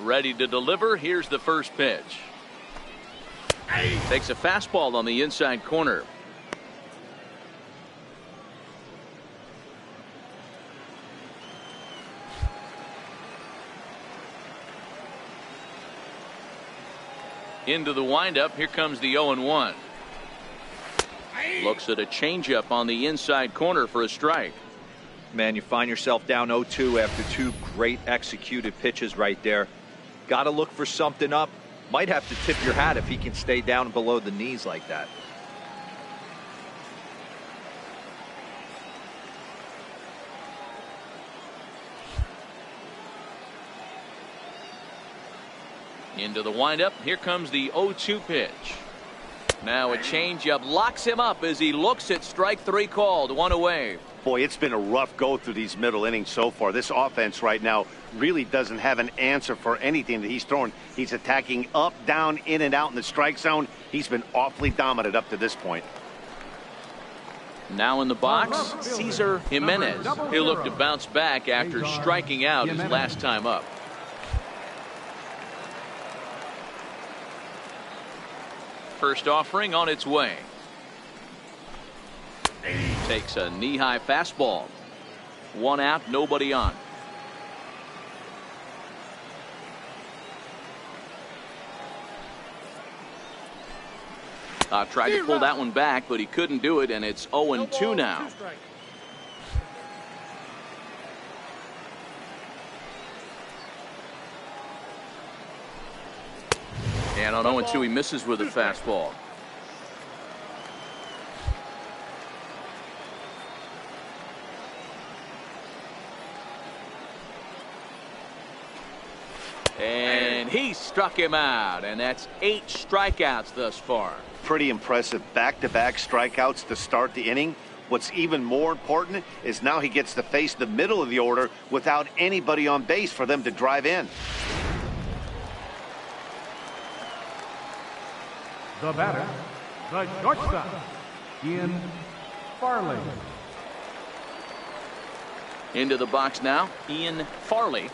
Ready to deliver. Here's the first pitch. Takes a fastball on the inside corner. Into the windup. Here comes the 0-1. Looks at a changeup on the inside corner for a strike. Man, you find yourself down 0-2 after two great executed pitches right there. Got to look for something up. Might have to tip your hat if he can stay down below the knees like that. Into the windup. Here comes the 0-2 pitch. Now a changeup locks him up as he looks at strike three called. One away. Boy, it's been a rough go through these middle innings so far. This offense right now really doesn't have an answer for anything that he's throwing. He's attacking up, down, in and out in the strike zone. He's been awfully dominant up to this point. Now in the box, Cesar Jimenez. He'll look to bounce back after striking out his last time up. First offering on its way. Takes a knee-high fastball. One out, nobody on. Tried to pull that one back, but he couldn't do it, and it's 0-2 now. And on 0-2, he misses with a fastball. And he struck him out, and that's 8 strikeouts thus far. Pretty impressive back-to-back strikeouts to start the inning. What's even more important is now he gets to face the middle of the order without anybody on base for them to drive in. The batter, the shortstop, Ian Farley. Into the box now, Ian Farley.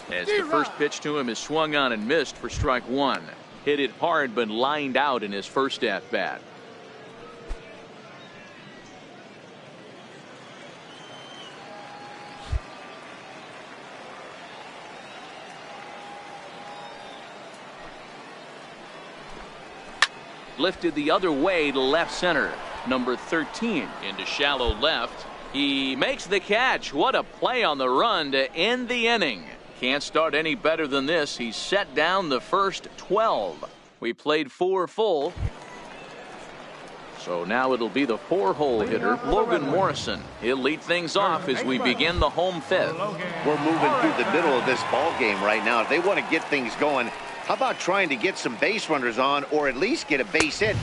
As the first pitch to him is swung on and missed for strike one. Hit it hard but lined out in his first at bat. Lifted the other way to left center. Number 13 into shallow left. He makes the catch. What a play on the run to end the inning. Can't start any better than this. He set down the first 12. We played 4 full. So now it'll be the 4-hole hitter, Logan Morrison. He'll lead things off as we begin the home fifth. We're moving through the middle of this ball game right now. If they want to get things going, how about trying to get some base runners on or at least get a base hit?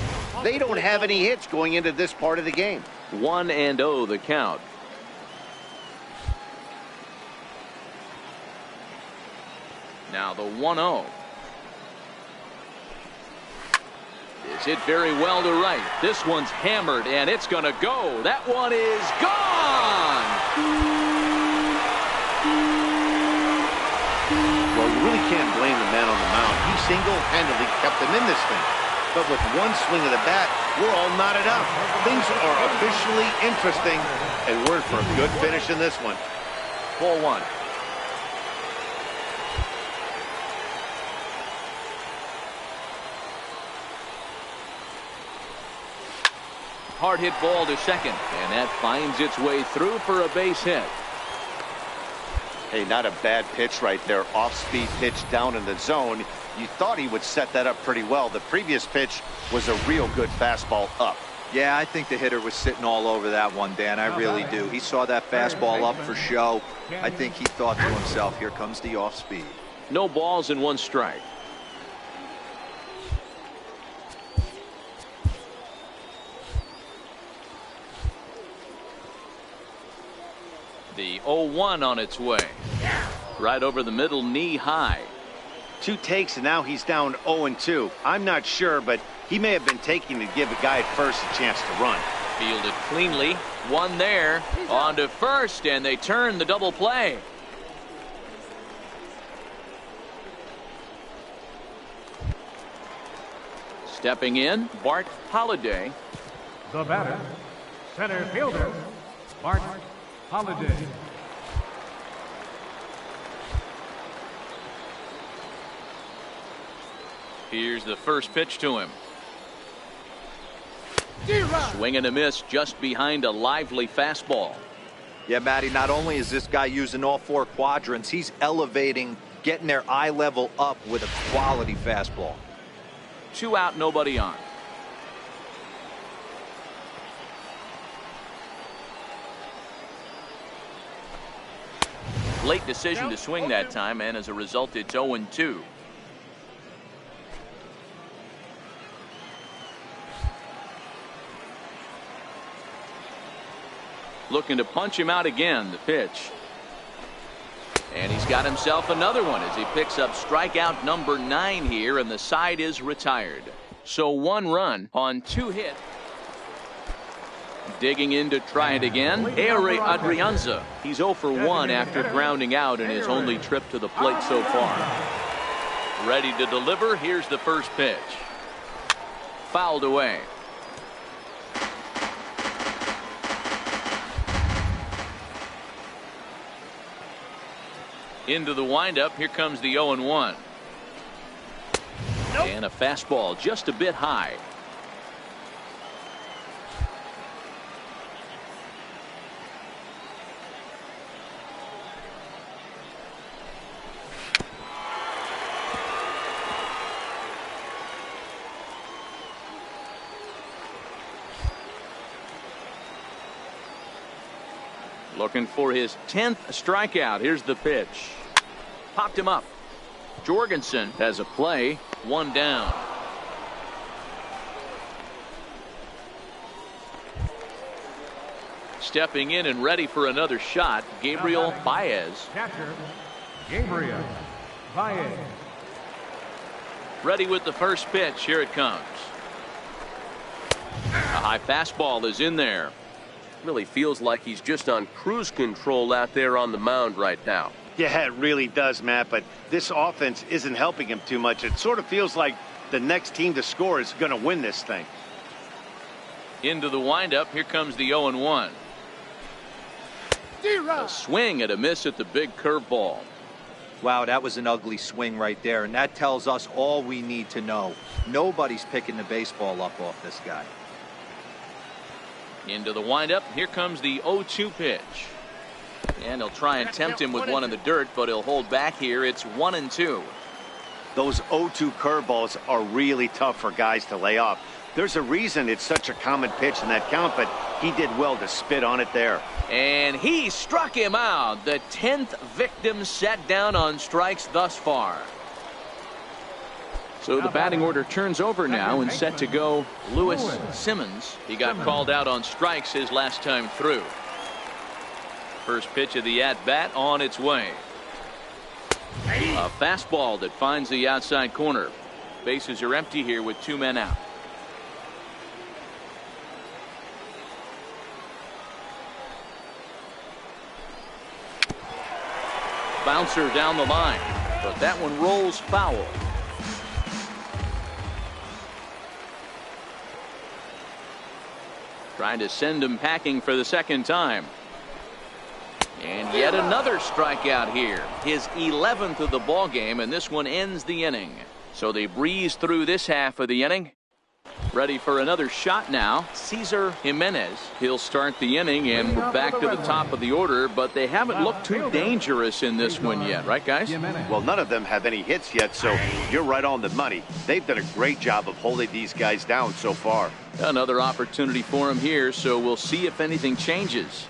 They don't have any hits going into this part of the game. 1-0 the count. Now the 1-0. Is hit very well to right. This one's hammered and it's going to go. That one is gone. Well, you really can't blame the man on the mound. He single-handedly kept them in this thing. But with one swing of the bat, we're all knotted up. Things are officially interesting, and we're for a good finish in this one. 4-1. Hard hit ball to second, and that finds its way through for a base hit. Hey, not a bad pitch right there. Off-speed pitch down in the zone. You thought he would set that up pretty well. The previous pitch was a real good fastball up. Yeah, I think the hitter was sitting all over that one, Dan. I really do. He saw that fastball up for show. I think he thought to himself, here comes the off-speed. No balls and 1 strike. The 0-1 on its way. Right over the middle, knee high. 2 takes, and now he's down 0-2. I'm not sure, but he may have been taking to give a guy at first a chance to run. Fielded cleanly. One there. On to first, and they turn the double play. Stepping in, Bart Holliday. The batter, center fielder, Bart Holliday. Here's the first pitch to him. Swing and a miss just behind a lively fastball. Yeah, Matty, not only is this guy using all 4 quadrants, he's elevating, getting their eye level up with a quality fastball. 2 out, nobody on. Late decision to swing that time, and as a result, it's 0-2. Looking to punch him out again, the pitch. And he's got himself another one as he picks up strikeout number 9 here, and the side is retired. So 1 run on 2 hits. Digging in to try it again, Ehire Adrianza. He's 0 for 1 after grounding out in his only trip to the plate so far. Ready to deliver. Here's the first pitch. Fouled away. Into the windup. Here comes the 0-1. Nope. And a fastball just a bit high. Looking for his 10th strikeout. Here's the pitch. Popped him up. Jorgensen has a play. 1 down. Stepping in and ready for another shot, Gabriel Baez. Catcher, Gabriel Baez. Ready with the first pitch. Here it comes. A high fastball is in there. Really feels like he's just on cruise control out there on the mound right now. Yeah, it really does, Matt, but this offense isn't helping him too much. It sort of feels like the next team to score is going to win this thing. Into the windup. Here comes the 0-1. A swing and a miss at the big curveball. Wow, that was an ugly swing right there, and that tells us all we need to know. Nobody's picking the baseball up off this guy. Into the windup. Here comes the 0-2 pitch. And he'll try and tempt him with one in the dirt, but he'll hold back here. It's 1-2. Those 0-2 curveballs are really tough for guys to lay off. There's a reason it's such a common pitch in that count, but he did well to spit on it there. And he struck him out. The 10th victim set down on strikes thus far. So the batting order turns over now and set to go Lewis Simmons. He got called out on strikes his last time through. First pitch of the at-bat on its way. A fastball that finds the outside corner. Bases are empty here with 2 men out. Bouncer down the line, but that one rolls foul. Trying to send him packing for the second time. And yet another strikeout here. His 11th of the ball game, and this one ends the inning. So they breeze through this half of the inning. Ready for another shot now. Cesar Jimenez. He'll start the inning, and we're back to the top of the order, but they haven't looked too dangerous in this one yet, right, guys? Well, none of them have any hits yet, so you're right on the money. They've done a great job of holding these guys down so far. Another opportunity for him here, so we'll see if anything changes.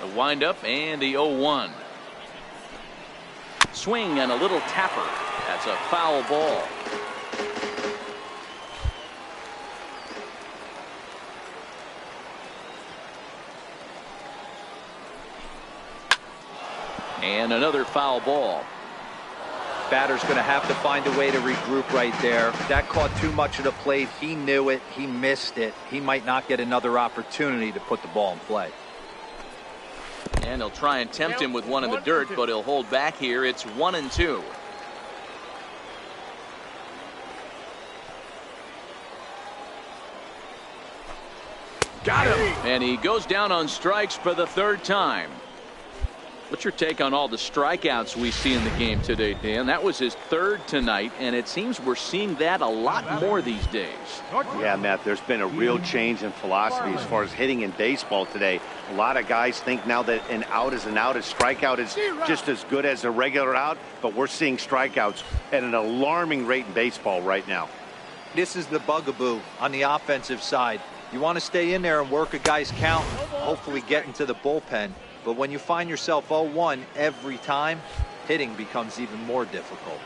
The windup and the 0-1. Swing and a little tapper. That's a foul ball. And another foul ball. Batter's going to have to find a way to regroup right there. That caught too much of the plate. He knew it. He missed it. He might not get another opportunity to put the ball in play. And he'll try and tempt him with one in the dirt, but he'll hold back here. It's 1-2. Got him. And he goes down on strikes for the third time. What's your take on all the strikeouts we see in the game today, Dan? That was his third tonight, and it seems we're seeing that a lot more these days. Yeah, Matt, there's been a real change in philosophy as far as hitting in baseball today. A lot of guys think now that an out is an out, a strikeout is just as good as a regular out, but we're seeing strikeouts at an alarming rate in baseball right now. This is the bugaboo on the offensive side. You want to stay in there and work a guy's count, hopefully get into the bullpen. But when you find yourself 0-1 every time, hitting becomes even more difficult.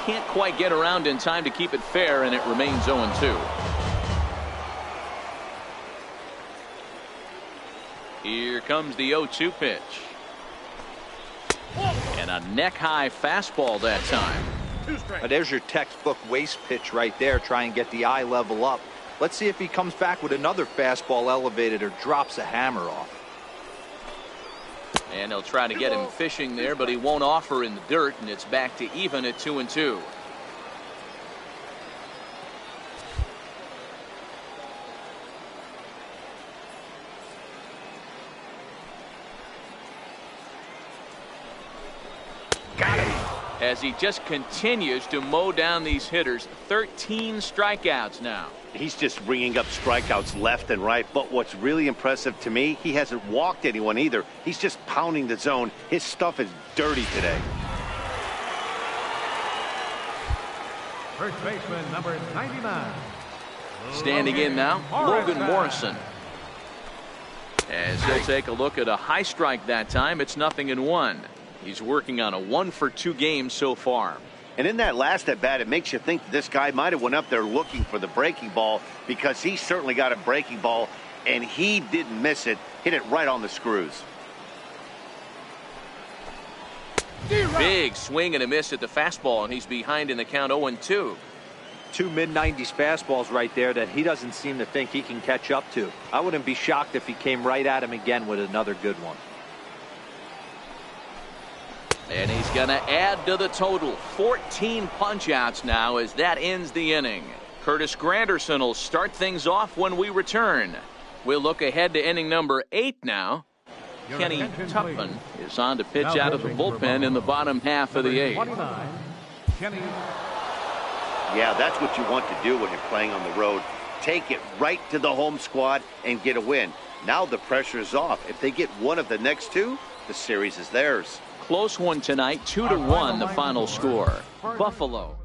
Can't quite get around in time to keep it fair, and it remains 0-2. Here comes the 0-2 pitch. And a neck-high fastball that time. There's your textbook waste pitch right there. Try and get the eye level up. Let's see if he comes back with another fastball elevated or drops a hammer off. And he'll try to get him fishing there, but he won't offer in the dirt, and it's back to even at 2-2. As he just continues to mow down these hitters. 13 strikeouts now. He's just bringing up strikeouts left and right, but what's really impressive to me, he hasn't walked anyone either. He's just pounding the zone. His stuff is dirty today. First baseman number 99. Standing in now, Logan Morrison. As he'll take a look at a high strike that time, it's 0-1. He's working on a 1-for-2 game so far. And in that last at bat, it makes you think this guy might have went up there looking for the breaking ball, because he certainly got a breaking ball and he didn't miss it. Hit it right on the screws. Big swing and a miss at the fastball, and he's behind in the count 0-2. Two mid-90s fastballs right there that he doesn't seem to think he can catch up to. I wouldn't be shocked if he came right at him again with another good one. And he's going to add to the total. 14 punch-outs now as that ends the inning. Curtis Granderson will start things off when we return. We'll look ahead to inning number 8 now. Kenny Tupman is on to pitch out of the bullpen in the bottom half of the 8th. Kenny. Yeah, that's what you want to do when you're playing on the road. Take it right to the home squad and get a win. Now the pressure is off. If they get one of the next two, the series is theirs. Close one tonight, 2-1 the final score. Buffalo.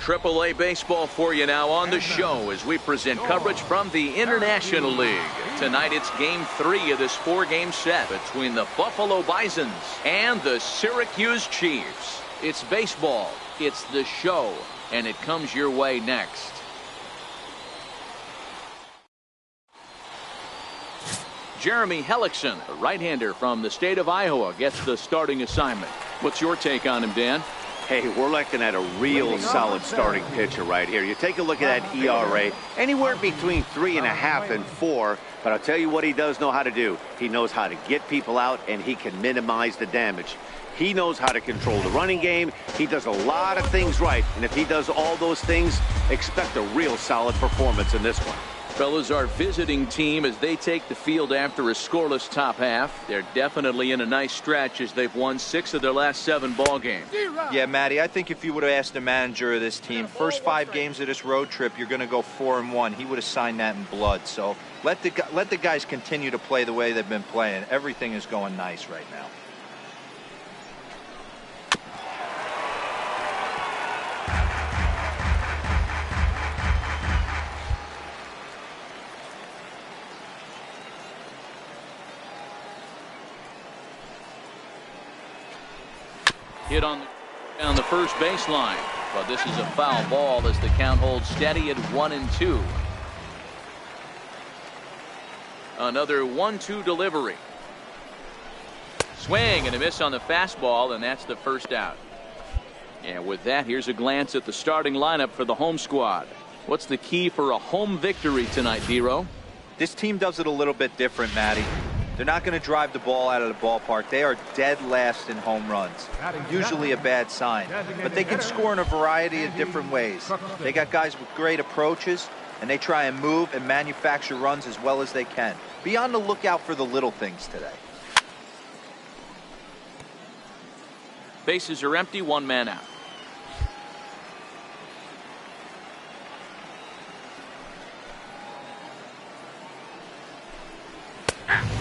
AAA baseball for you now on the show as we present coverage from the International League. Tonight it's Game 3 of this 4-game set between the Buffalo Bisons and the Syracuse Chiefs. It's baseball, it's the show, and it comes your way next. Jeremy Hellickson, a right-hander from the state of Iowa, gets the starting assignment. What's your take on him, Dan? Hey, we're looking at a real solid starting pitcher right here. You take a look at that ERA, anywhere between 3.5 and 4. But I'll tell you what he does know how to do. He knows how to get people out, and he can minimize the damage. He knows how to control the running game. He does a lot of things right. And if he does all those things, expect a real solid performance in this one. Fellas, our visiting team as they take the field after a scoreless top half. They're definitely in a nice stretch as they've won 6 of their last 7 ball games. Yeah, Matty, I think if you would have asked the manager of this team, first 5 games of this road trip, you're going to go 4-1. He would have signed that in blood. So let the guys continue to play the way they've been playing. Everything is going nice right now. Hit on the first baseline, but this is a foul ball as the count holds steady at 1-2. Another 1-2 delivery. Swing and a miss on the fastball, and that's the first out. And with that, here's a glance at the starting lineup for the home squad. What's the key for a home victory tonight, Dero? This team does it a little bit different, Matty. They're not going to drive the ball out of the ballpark. They are dead last in home runs. Usually a bad sign. But they can score in a variety of different ways. They got guys with great approaches, and they try and move and manufacture runs as well as they can. Be on the lookout for the little things today. Bases are empty, one man out.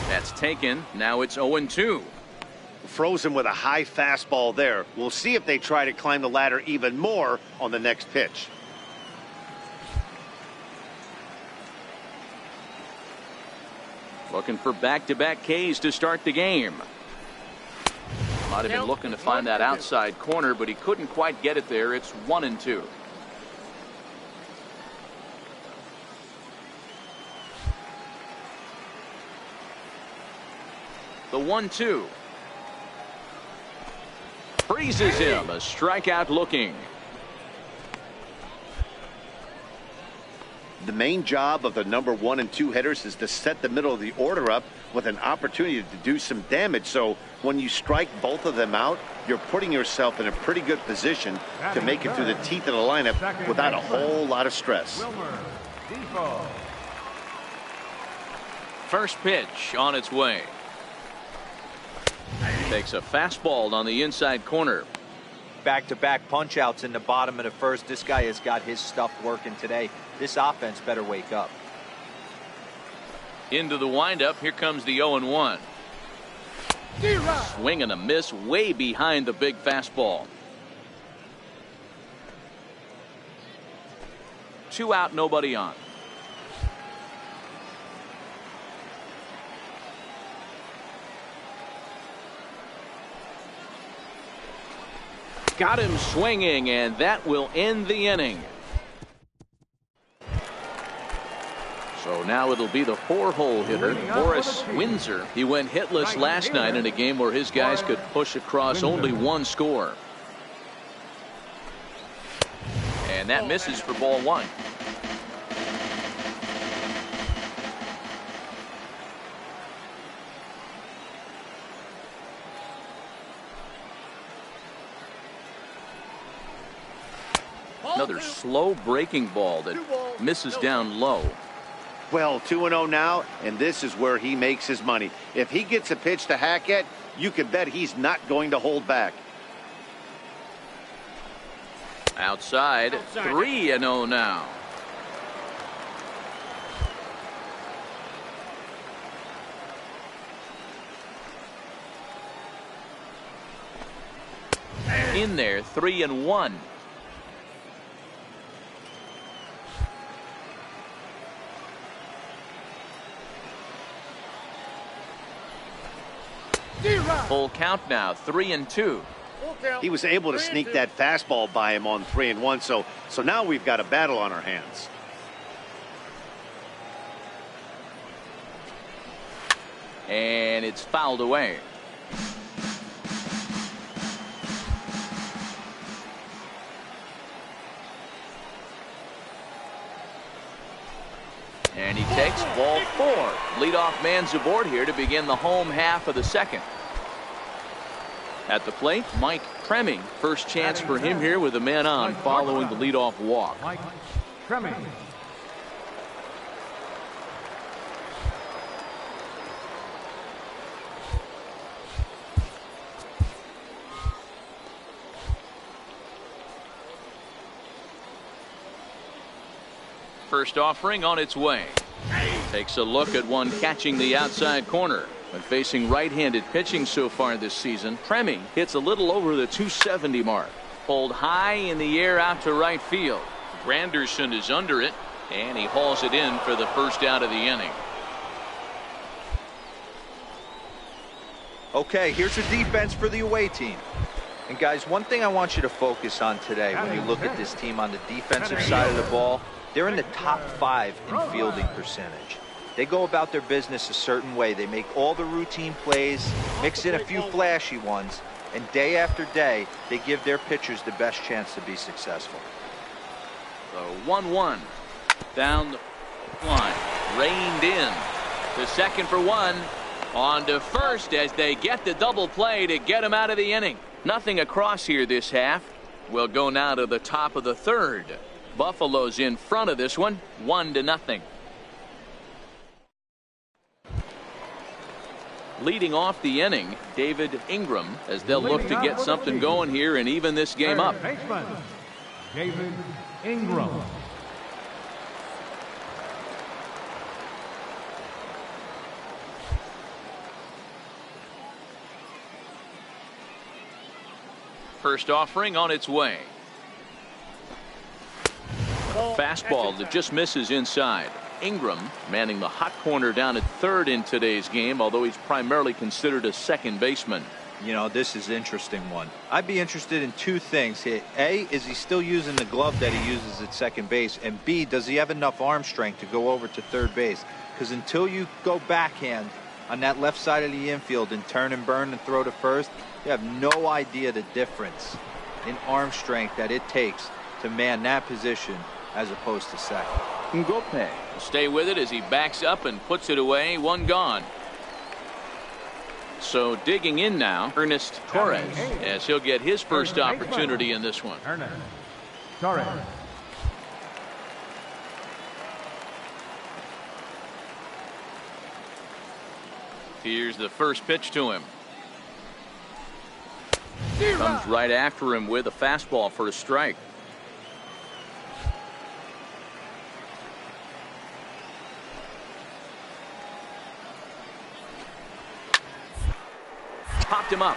That's taken. Now it's 0-2. Frozen with a high fastball there. We'll see if they try to climb the ladder even more on the next pitch. Looking for back-to-back Ks to start the game. Might have been looking to find that outside corner, but he couldn't quite get it there. It's 1-2. The 1-2. Freezes him. A strikeout looking. The main job of the number 1 and 2 hitters is to set the middle of the order up with an opportunity to do some damage. So when you strike both of them out, you're putting yourself in a pretty good position to make it through the teeth of the lineup without a whole lot of stress. First pitch on its way. Takes a fastball on the inside corner. Back-to-back punch-outs in the bottom of the first. This guy has got his stuff working today. This offense better wake up. Into the windup. Here comes the 0-1. Swing and a miss way behind the big fastball. 2 out, nobody on. Got him swinging, and that will end the inning. So now it'll be the 4-hole hitter, Boris Windsor. He went hitless last night in a game where his guys could push across only 1 score. And that misses for ball 1. Another slow breaking ball that misses down low. Well, 2-0 now, and this is where he makes his money. If he gets a pitch to hack at, you can bet he's not going to hold back. Outside, 3-0 now. In there, 3-1. Full count now, 3-2. He was able to sneak that fastball by him on 3-1, so now we've got a battle on our hands. And it's fouled away. And he takes ball 4. Leadoff man's aboard here to begin the home half of the second. At the plate, Mike Creming. First chance for him here with a man on following the leadoff walk. Mike Creming. First offering on its way. Takes a look at one catching the outside corner. When facing right-handed pitching so far this season, Creming hits a little over the 270 mark. Pulled high in the air out to right field. Granderson is under it, and he hauls it in for the first out of the inning. Okay, here's the defense for the away team. And guys, one thing I want you to focus on today when you look at this team on the defensive side of the ball, they're in the top 5 in fielding percentage. They go about their business a certain way. They make all the routine plays, mix in a few flashy ones, and day after day, they give their pitchers the best chance to be successful. The 1-1 down the line. reined in. The second for one. On to first as they get the double play to get him out of the inning. Nothing across here this half. We'll go now to the top of the third. Buffalo's in front of this one, 1-0. Leading off the inning, David Ingram, as they'll look to get something going here and even this game up. Baseman, David Ingram. First offering on its way. Fastball that just misses inside. Ingram manning the hot corner down at third in today's game, although he's primarily considered a second baseman. You know, this is an interesting one. I'd be interested in two things. A, is he still using the glove that he uses at second base? And B, does he have enough arm strength to go over to third base? Because until you go backhand on that left side of the infield and turn and burn and throw to first, you have no idea the difference in arm strength that it takes to man that position as opposed to second. Ngope will stay with it as he backs up and puts it away. One gone. So digging in now, Ernest Torres, as he'll get his first opportunity in this one. Ernest Torres. Here's the first pitch to him. Comes right after him with a fastball for a strike. Popped him up.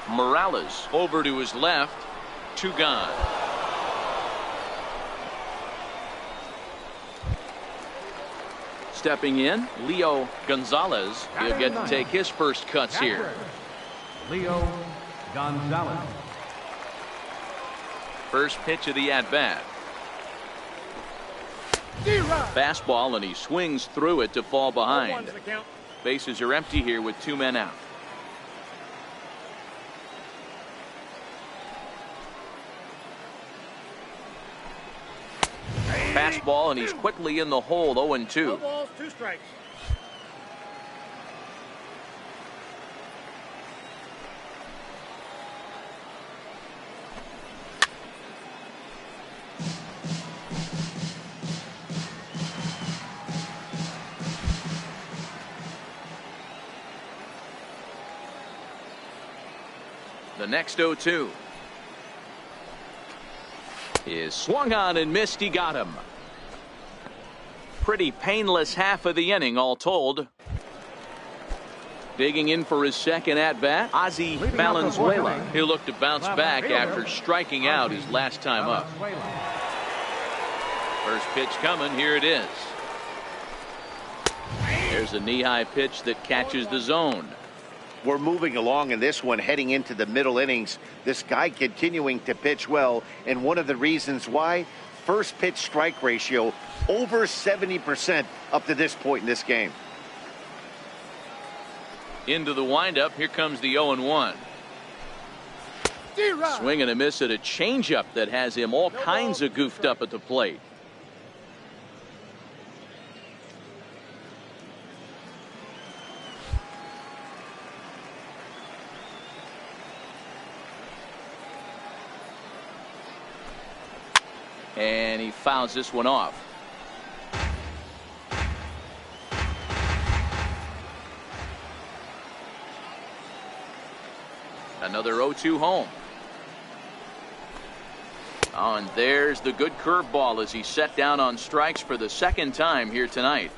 Morales over to his left. 2 gone. Stepping in, Leo Gonzalez. He'll get to take his first cuts here. Leo Gonzalez. First pitch of the at-bat. Fastball, and he swings through it to fall behind. Bases are empty here with 2 men out. Fastball, and he's quickly in the hole. 0-2. 2 balls, 2 strikes. The next 0-2 is swung on and missed. He got him. Pretty painless half of the inning all told. Digging in for his second at-bat, Ozzie Valenzuela. He'll look to bounce back after striking out his last time up. First pitch coming. Here it is. There's a knee-high pitch that catches the zone. We're moving along in this one, heading into the middle innings. This guy continuing to pitch well, and one of the reasons why, first pitch strike ratio over 70% up to this point in this game. Into the windup. Here comes the 0-1. Swing and a miss at a changeup that has him all kinds of goofed up at the plate. And he fouls this one off. Another 0-2 home. Oh, and there's the good curveball as he set down on strikes for the second time here tonight.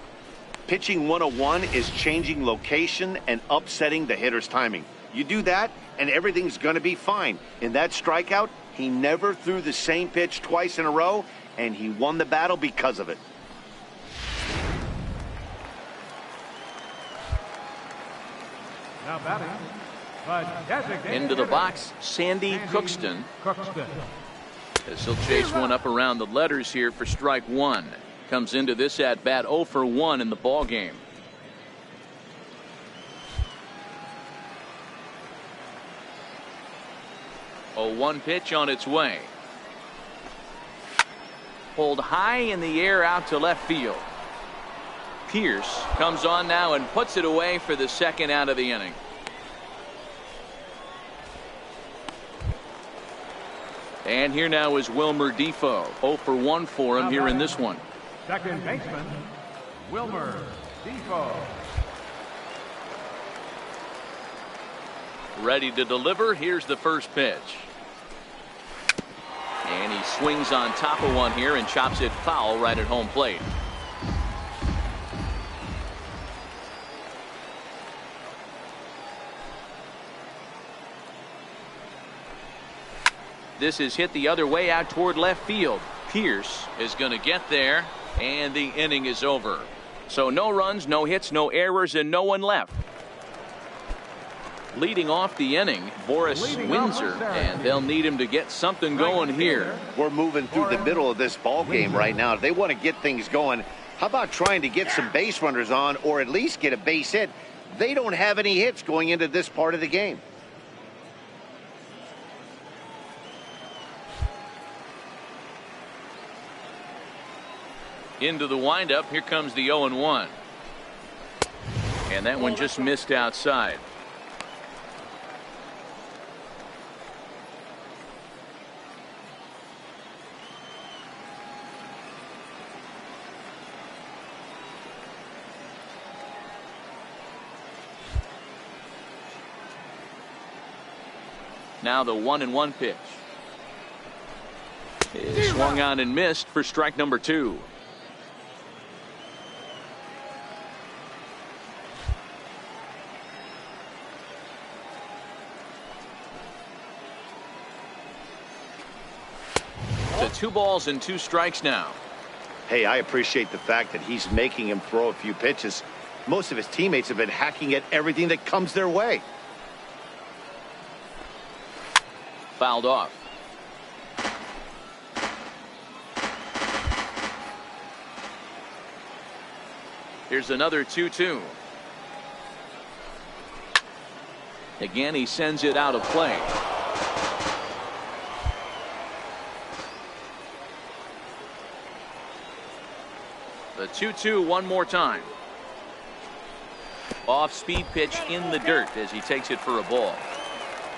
Pitching 101 is changing location and upsetting the hitter's timing. You do that, and everything's going to be fine. In that strikeout, he never threw the same pitch twice in a row, and he won the battle because of it. Now batting, but designated Into the box, Sandy Cookston. As he'll chase one up around the letters here for strike one. Comes into this at bat 0 for 1 in the ball game. A 1 pitch on its way. Pulled high in the air out to left field. Pierce comes on now and puts it away for the second out of the inning. And here now is Wilmer Defoe. 0 for 1 for him here in this one. Second baseman, Wilmer Defoe. Ready to deliver. Here's the first pitch. And he swings on top of one here and chops it foul right at home plate. This is hit the other way out toward left field. Pierce is going to get there, and the inning is over. So no runs, no hits, no errors, and no one left. Leading off the inning, Boris Windsor, and they'll need him to get something going here. We're moving through the middle of this ball game right now. If they want to get things going, how about trying to get some base runners on or at least get a base hit? They don't have any hits going into this part of the game. Into the windup, here comes the 0-1. And that one just missed outside. Now the 1-1 pitch. It swung on and missed for strike number 2. So 2 balls and 2 strikes now. Hey, I appreciate the fact that he's making him throw a few pitches. Most of his teammates have been hacking at everything that comes their way. Fouled off. Here's another 2-2. Again, he sends it out of play. The 2-2 one more time. Off-speed pitch in the dirt as he takes it for a ball.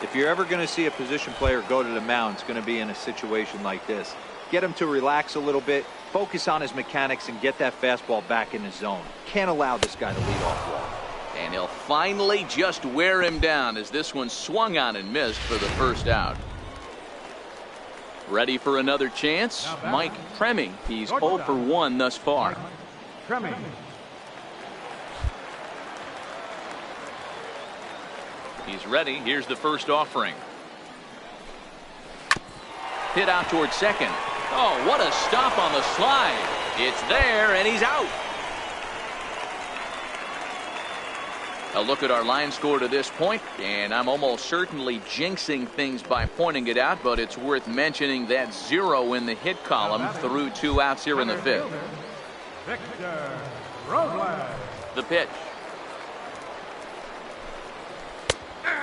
If you're ever going to see a position player go to the mound, it's going to be in a situation like this. Get him to relax a little bit, focus on his mechanics, and get that fastball back in his zone. Can't allow this guy to lead off walk. And he'll finally just wear him down as this one swung on and missed for the first out. Ready for another chance? Mike Treming. He's 0 for 1 thus far. Treming. He's ready. Here's the first offering. Hit out towards second. Oh, what a stop on the slide. It's there, and he's out. A look at our line score to this point, and I'm almost certainly jinxing things by pointing it out, but it's worth mentioning that 0 in the hit column through 2 outs here in the 5th. Victor Robles. The pitch.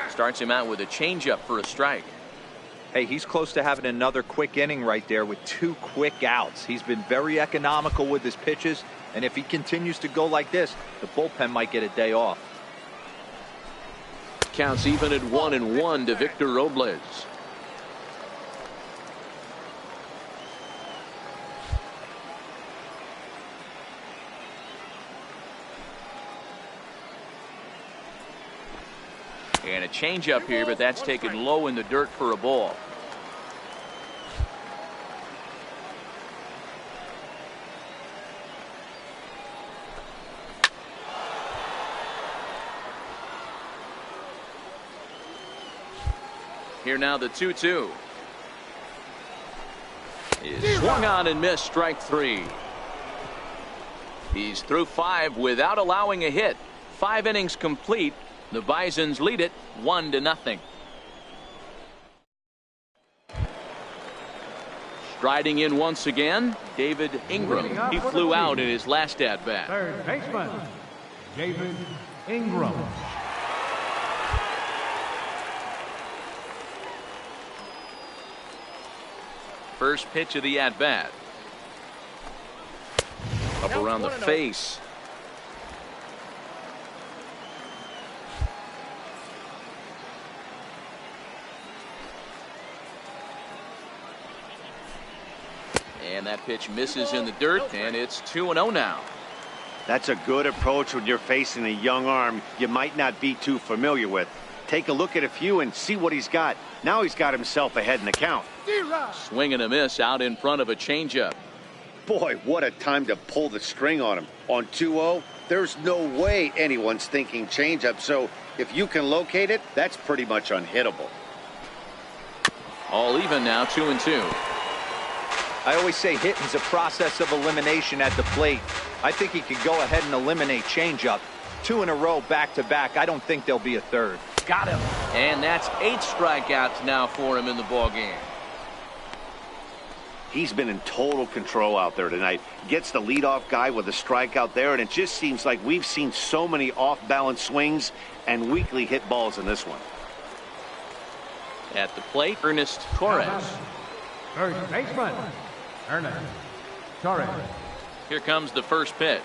Starts him out with a changeup for a strike. Hey, he's close to having another quick inning right there with 2 quick outs. He's been very economical with his pitches, and if he continues to go like this, the bullpen might get a day off. Counts even at 1-1 to Victor Robles. And a changeup here, but that's taken low in the dirt for a ball. Here now the 2-2. Is swung on and missed, strike 3. He's through 5 without allowing a hit. 5 innings complete. The Bisons lead it 1-0. Striding in once again, David Ingram. He flew out in his last at bat. Third baseman, David Ingram. First pitch of the at bat. Up around the face. And that pitch misses in the dirt, and it's 2-0 now. That's a good approach when you're facing a young arm you might not be too familiar with. Take a look at a few and see what he's got. Now he's got himself ahead in the count. Swing and a miss out in front of a changeup. Boy, what a time to pull the string on him. On 2-0, there's no way anyone's thinking changeup. So if you can locate it, that's pretty much unhittable. All even now, 2-2. I always say hitting's a process of elimination at the plate. I think he could go ahead and eliminate changeup. 2 in a row back-to-back. I don't think there'll be a third. Got him. And that's 8 strikeouts now for him in the ballgame. He's been in total control out there tonight. Gets the leadoff guy with a strikeout there, and it just seems like we've seen so many off-balance swings and weakly hit balls in this one. At the plate, Ernest Torres. First baseman, Ernest Torres. Here comes the first pitch.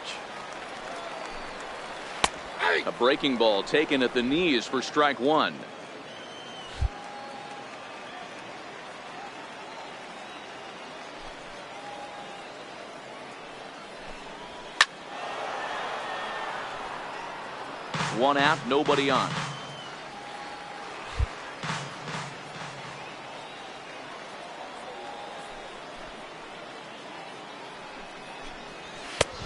A breaking ball taken at the knees for strike 1. One out, nobody on.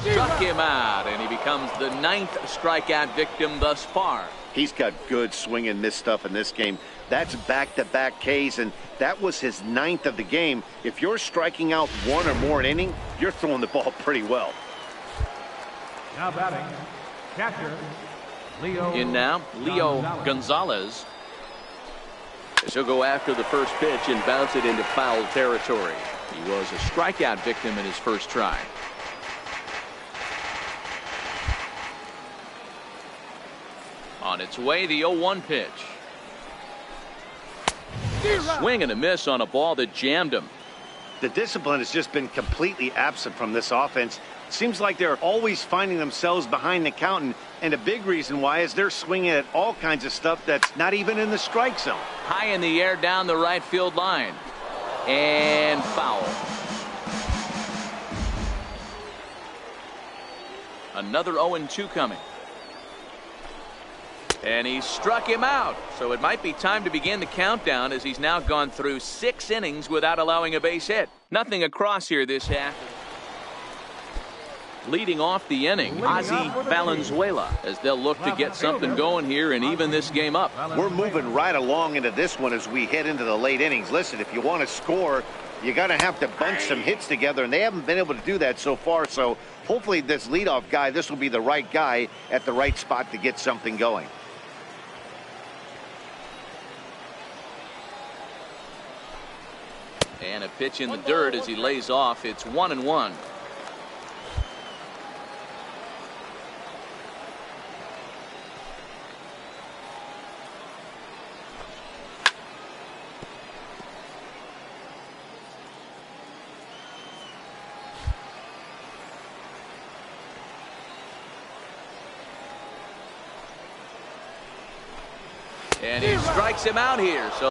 Struck him out, and he becomes the 9th strikeout victim thus far. He's got good swing and miss stuff in this game. That's back-to-back Ks, and that was his 9th of the game. If you're striking out 1 or more an inning, you're throwing the ball pretty well. Now batting, catcher, Leo. In now, Leo Gonzalez. As he'll go after the first pitch and bounce it into foul territory. He was a strikeout victim in his first try. On its way, the 0-1 pitch. Swing and a miss on a ball that jammed him. The discipline has just been completely absent from this offense. Seems like they're always finding themselves behind the count, and a big reason why is they're swinging at all kinds of stuff that's not even in the strike zone. High in the air down the right field line. And foul. Another 0-2 coming. And he struck him out. So it might be time to begin the countdown, as he's now gone through 6 innings without allowing a base hit. Nothing across here this half. Leading off the inning, Ozzie Valenzuela, as they'll look to get something going here and even this game up. We're moving right along into this one as we head into the late innings. Listen, if you want to score, you're going to have to bunch some hits together, and they haven't been able to do that so far. So hopefully this leadoff guy, this will be the right guy at the right spot to get something going. And a pitch in the dirt as he lays off. It's 1-1. And he strikes him out here. So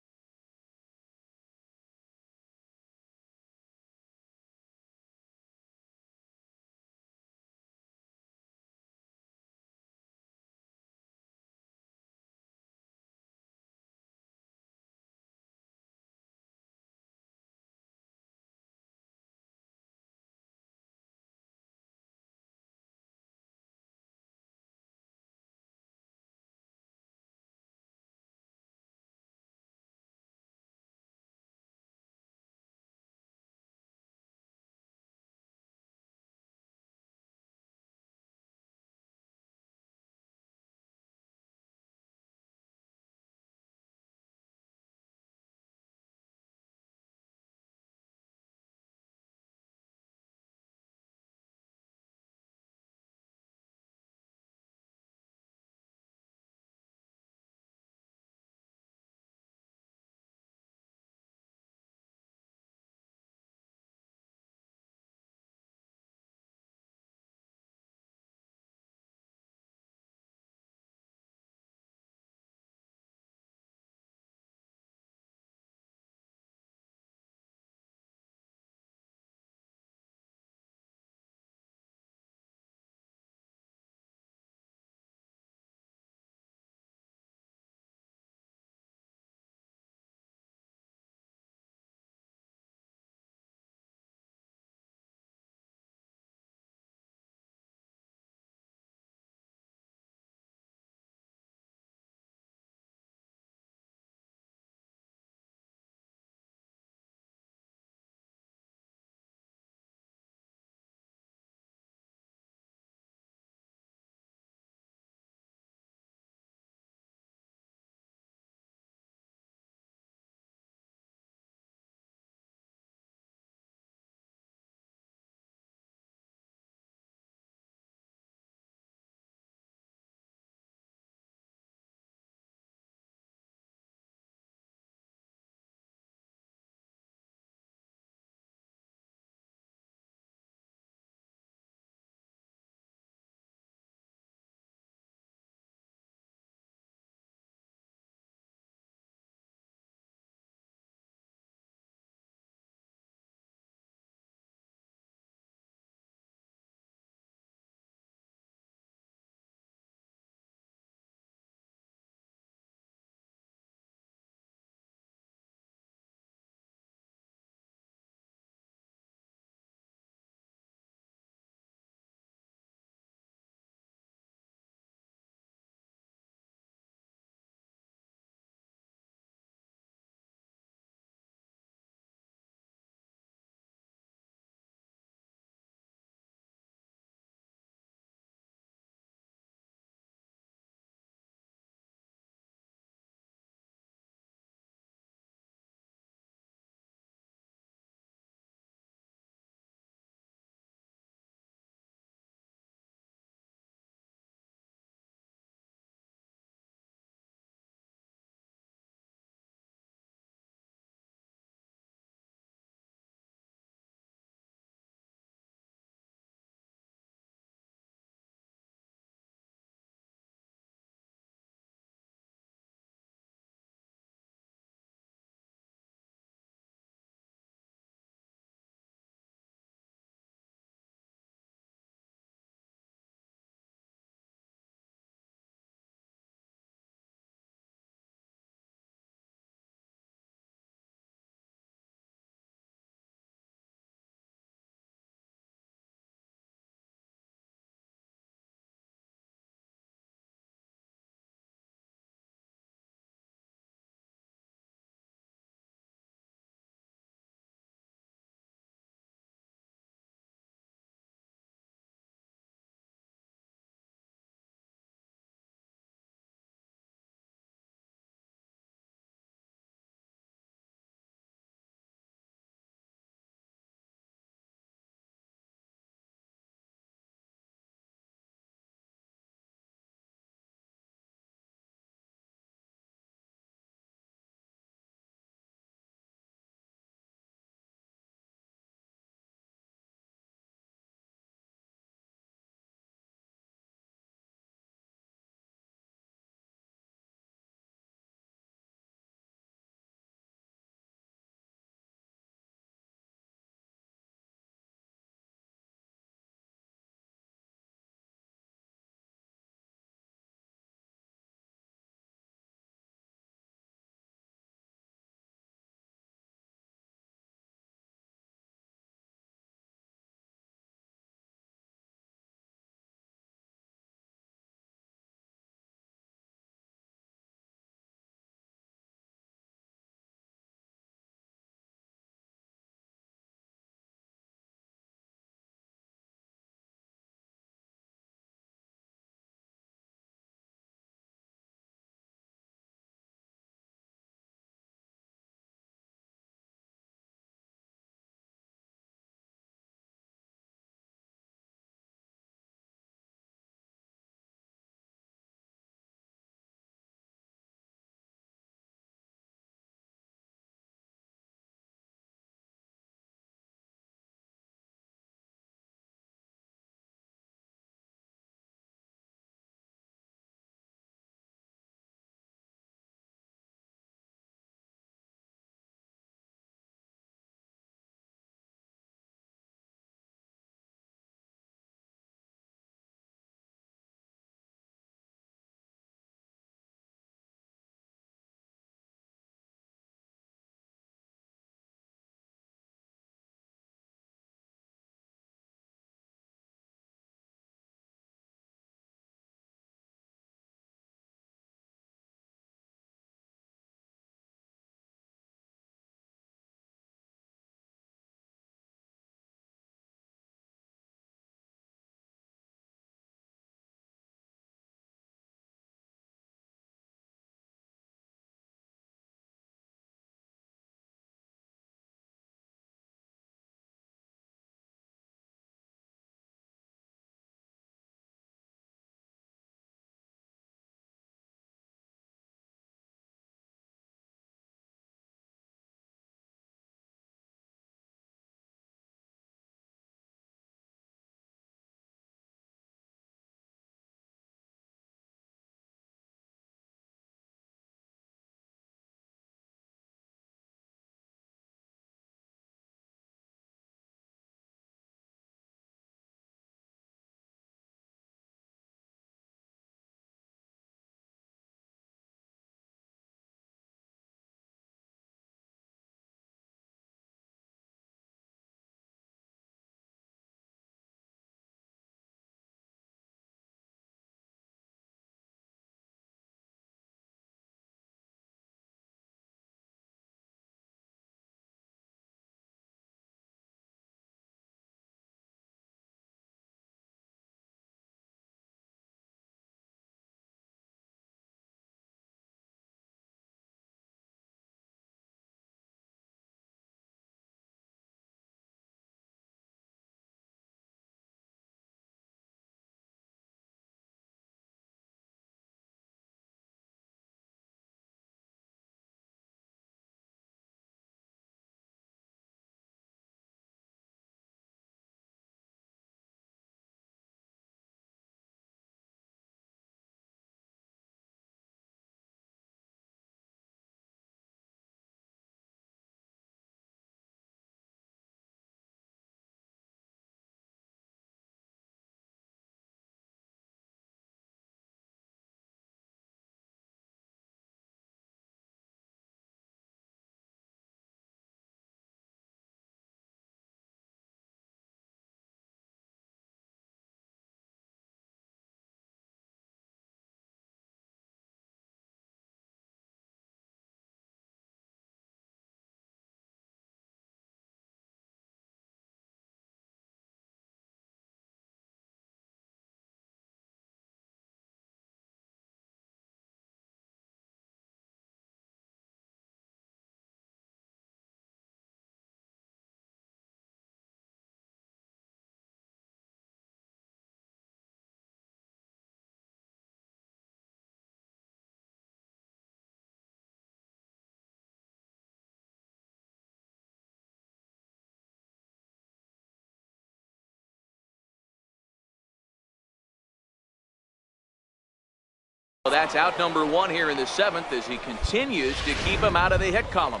Well, that's out number 1 here in the 7th as he continues to keep him out of the hit column.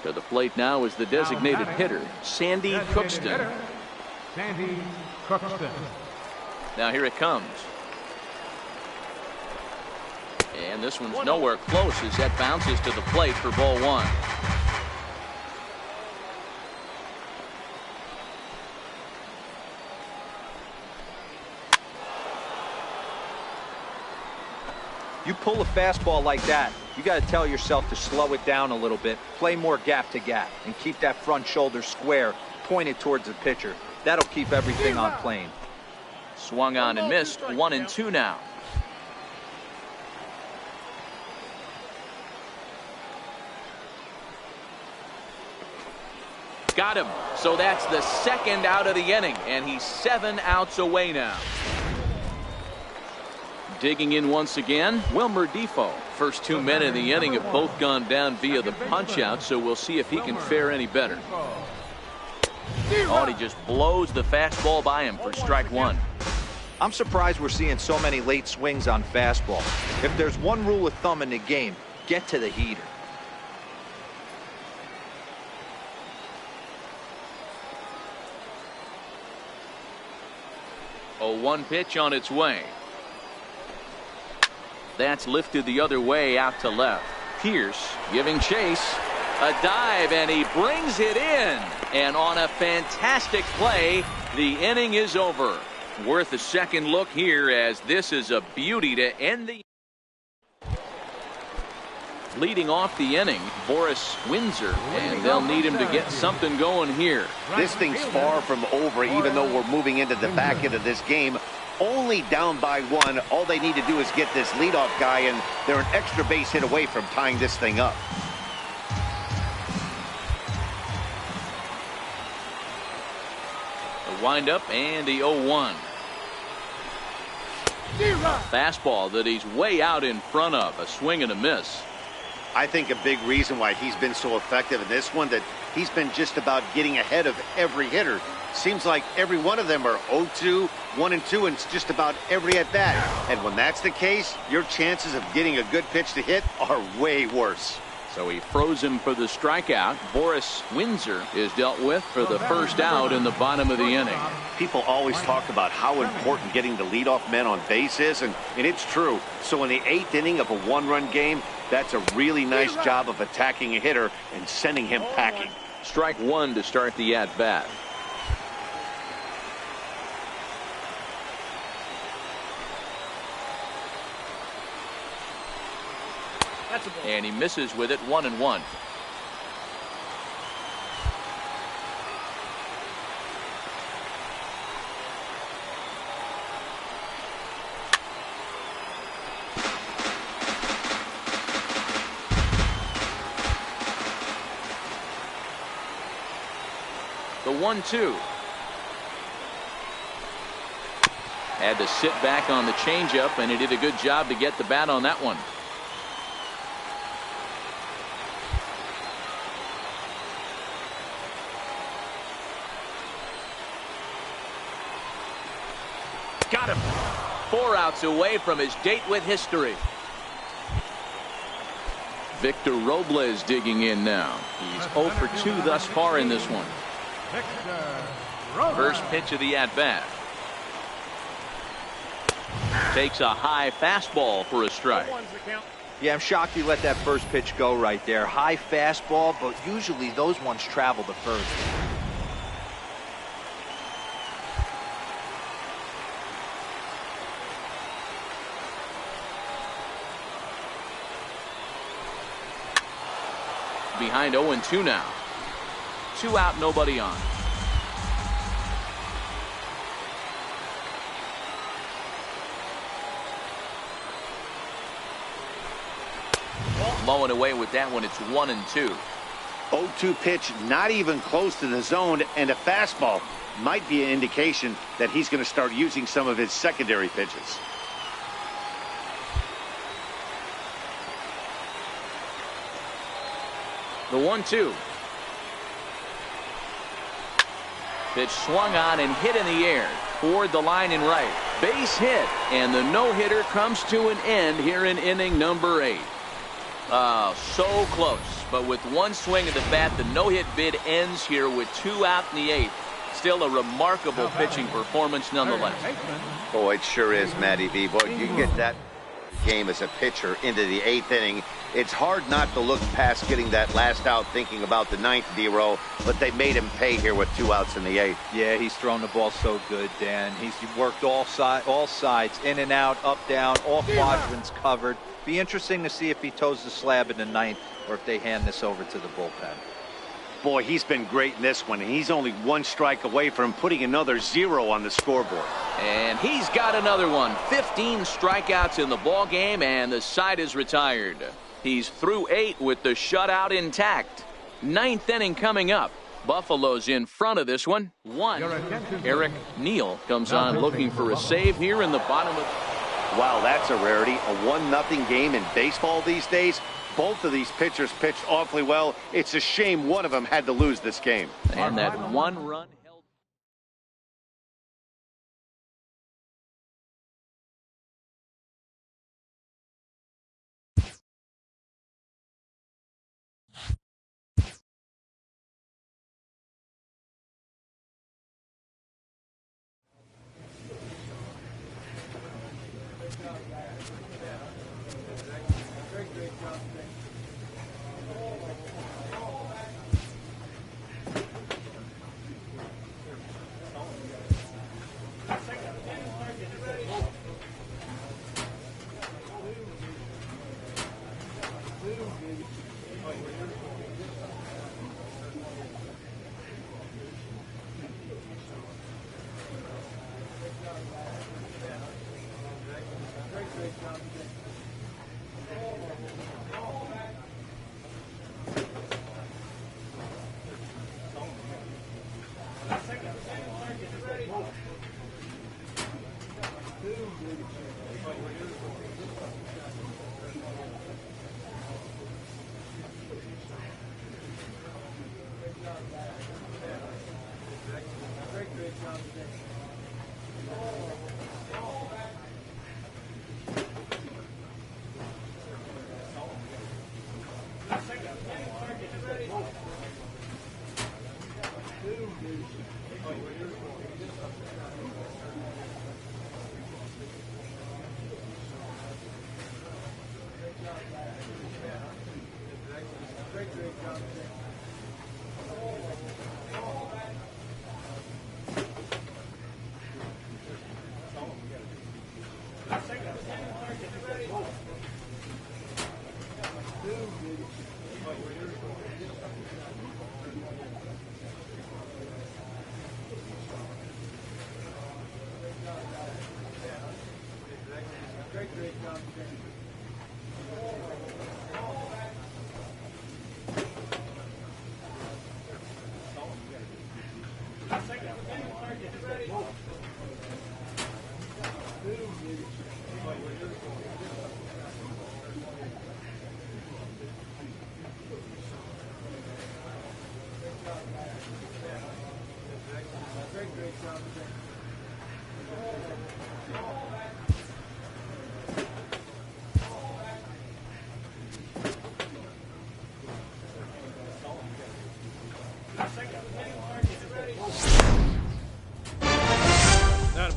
To the plate now is the designated hitter, Sandy Cookston. Sandy Cookston. Now here it comes. And this one's nowhere close as that bounces to the plate for ball 1. You pull a fastball like that, you got to tell yourself to slow it down a little bit, play more gap to gap, and keep that front shoulder square, pointed towards the pitcher. That'll keep everything on plane. Swung on and missed. 1-2 now. Got him. So that's the 2nd out of the inning, and he's 7 outs away now. Digging in once again, Wilmer Defoe. First 2 men in the inning have both gone down via the punch-out, so we'll see if he can fare any better. Oh, and he just blows the fastball by him for strike 1. I'm surprised we're seeing so many late swings on fastball. If there's one rule of thumb in the game, get to the heater. A 1 pitch on its way. That's lifted the other way out to left. Pierce giving chase. A dive, and he brings it in. And on a fantastic play, the inning is over. Worth a second look here, as this is a beauty to end the. Leading off the inning, Boris Windsor, and they'll need him to get something going here. This thing's far from over, even though we're moving into the back end of this game. Only down by 1. All they need to do is get this leadoff guy, and they're an extra base hit away from tying this thing up. The windup and the 0-1. Fastball that he's way out in front of. A swing and a miss. I think a big reason why he's been so effective in this one, that he's been just about getting ahead of every hitter. Seems like every one of them are 0-2, 1-2, and it's just about every at bat. And when that's the case, your chances of getting a good pitch to hit are way worse. So he froze him for the strikeout. Boris Windsor is dealt with for the first out in the bottom of the inning. People always talk about how important getting the leadoff man on base is, and it's true. So in the 8th inning of a 1-run game, that's a really nice job of attacking a hitter and sending him packing. Strike 1 to start the at-bat. And he misses with it. 1-1. The 1-2. Had to sit back on the changeup, and he did a good job to get the bat on that one. Got him. 4 outs away from his date with history. Victor Robles digging in now. He's 0 for 2 thus far in this one. First pitch of the at-bat. Takes a high fastball for a strike. Yeah, I'm shocked he let that first pitch go right there. High fastball, but usually those ones travel to first. Behind 0-2 now. 2 out, nobody on. Low and away with that one. It's 1-2. 0-2 pitch, not even close to the zone, and a fastball might be an indication that he's going to start using some of his secondary pitches. The 1-2. Pitch swung on and hit in the air toward the line and right. base hit, and the no-hitter comes to an end here in inning number 8. So close, but with one swing of the bat, the no-hit bid ends here with 2 out in the 8th. Still a remarkable pitching performance nonetheless. Oh, it sure is, Matty V. Boy, you get that game as a pitcher into the 8th inning. It's hard not to look past getting that last out thinking about the 9th D-row, but they made him pay here with 2 outs in the 8th. Yeah, he's thrown the ball so good, Dan. He's worked all sides, in and out, up, down, all quadrants covered. Be interesting to see if he toes the slab in the 9th or if they hand this over to the bullpen. Boy, he's been great in this one, and he's only 1 strike away from putting another 0 on the scoreboard. And he's got another one. 15 strikeouts in the ball game, and the side is retired. He's through 8 with the shutout intact. 9th inning coming up. Buffalo's in front of this one. Eric Neal comes on looking for a save here in the bottom of... Wow, that's a rarity. A 1-0 game in baseball these days. Both of these pitchers pitched awfully well. It's a shame one of them had to lose this game. And that 1 run held.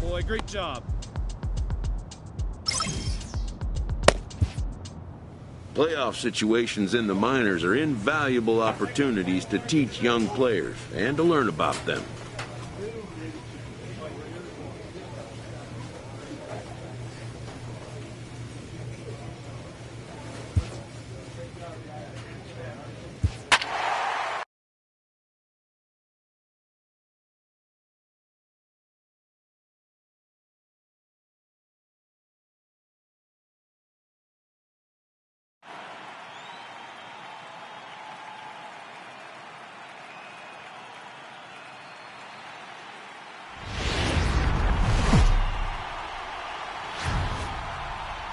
Boy, great job. Playoff situations in the minors are invaluable opportunities to teach young players and to learn about them.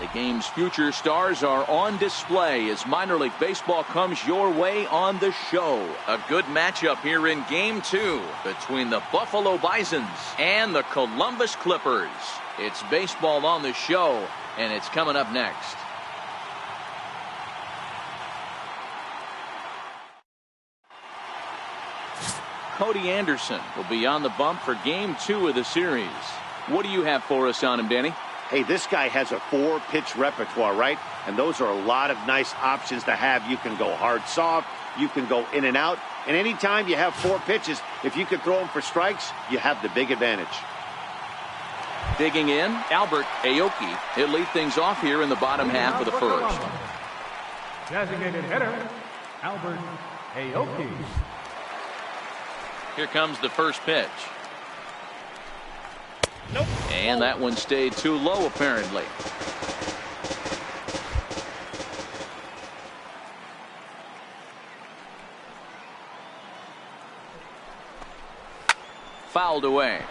The game's future stars are on display as minor league baseball comes your way on the show. A good matchup here in Game 2 between the Buffalo Bisons and the Columbus Clippers. It's baseball on the show, and it's coming up next. Cody Anderson will be on the bump for Game 2 of the series. What do you have for us on him, Danny? Hey, this guy has a 4-pitch repertoire, right? And those are a lot of nice options to have. You can go hard, soft. You can go in and out. And anytime you have 4 pitches, if you can throw them for strikes, you have the big advantage. Digging in, Albert Aoki. He'll lead things off here in the bottom half of the first. Designated hitter, Albert Aoki. Here comes the first pitch. Nope. And that one stayed too low, apparently. Fouled away.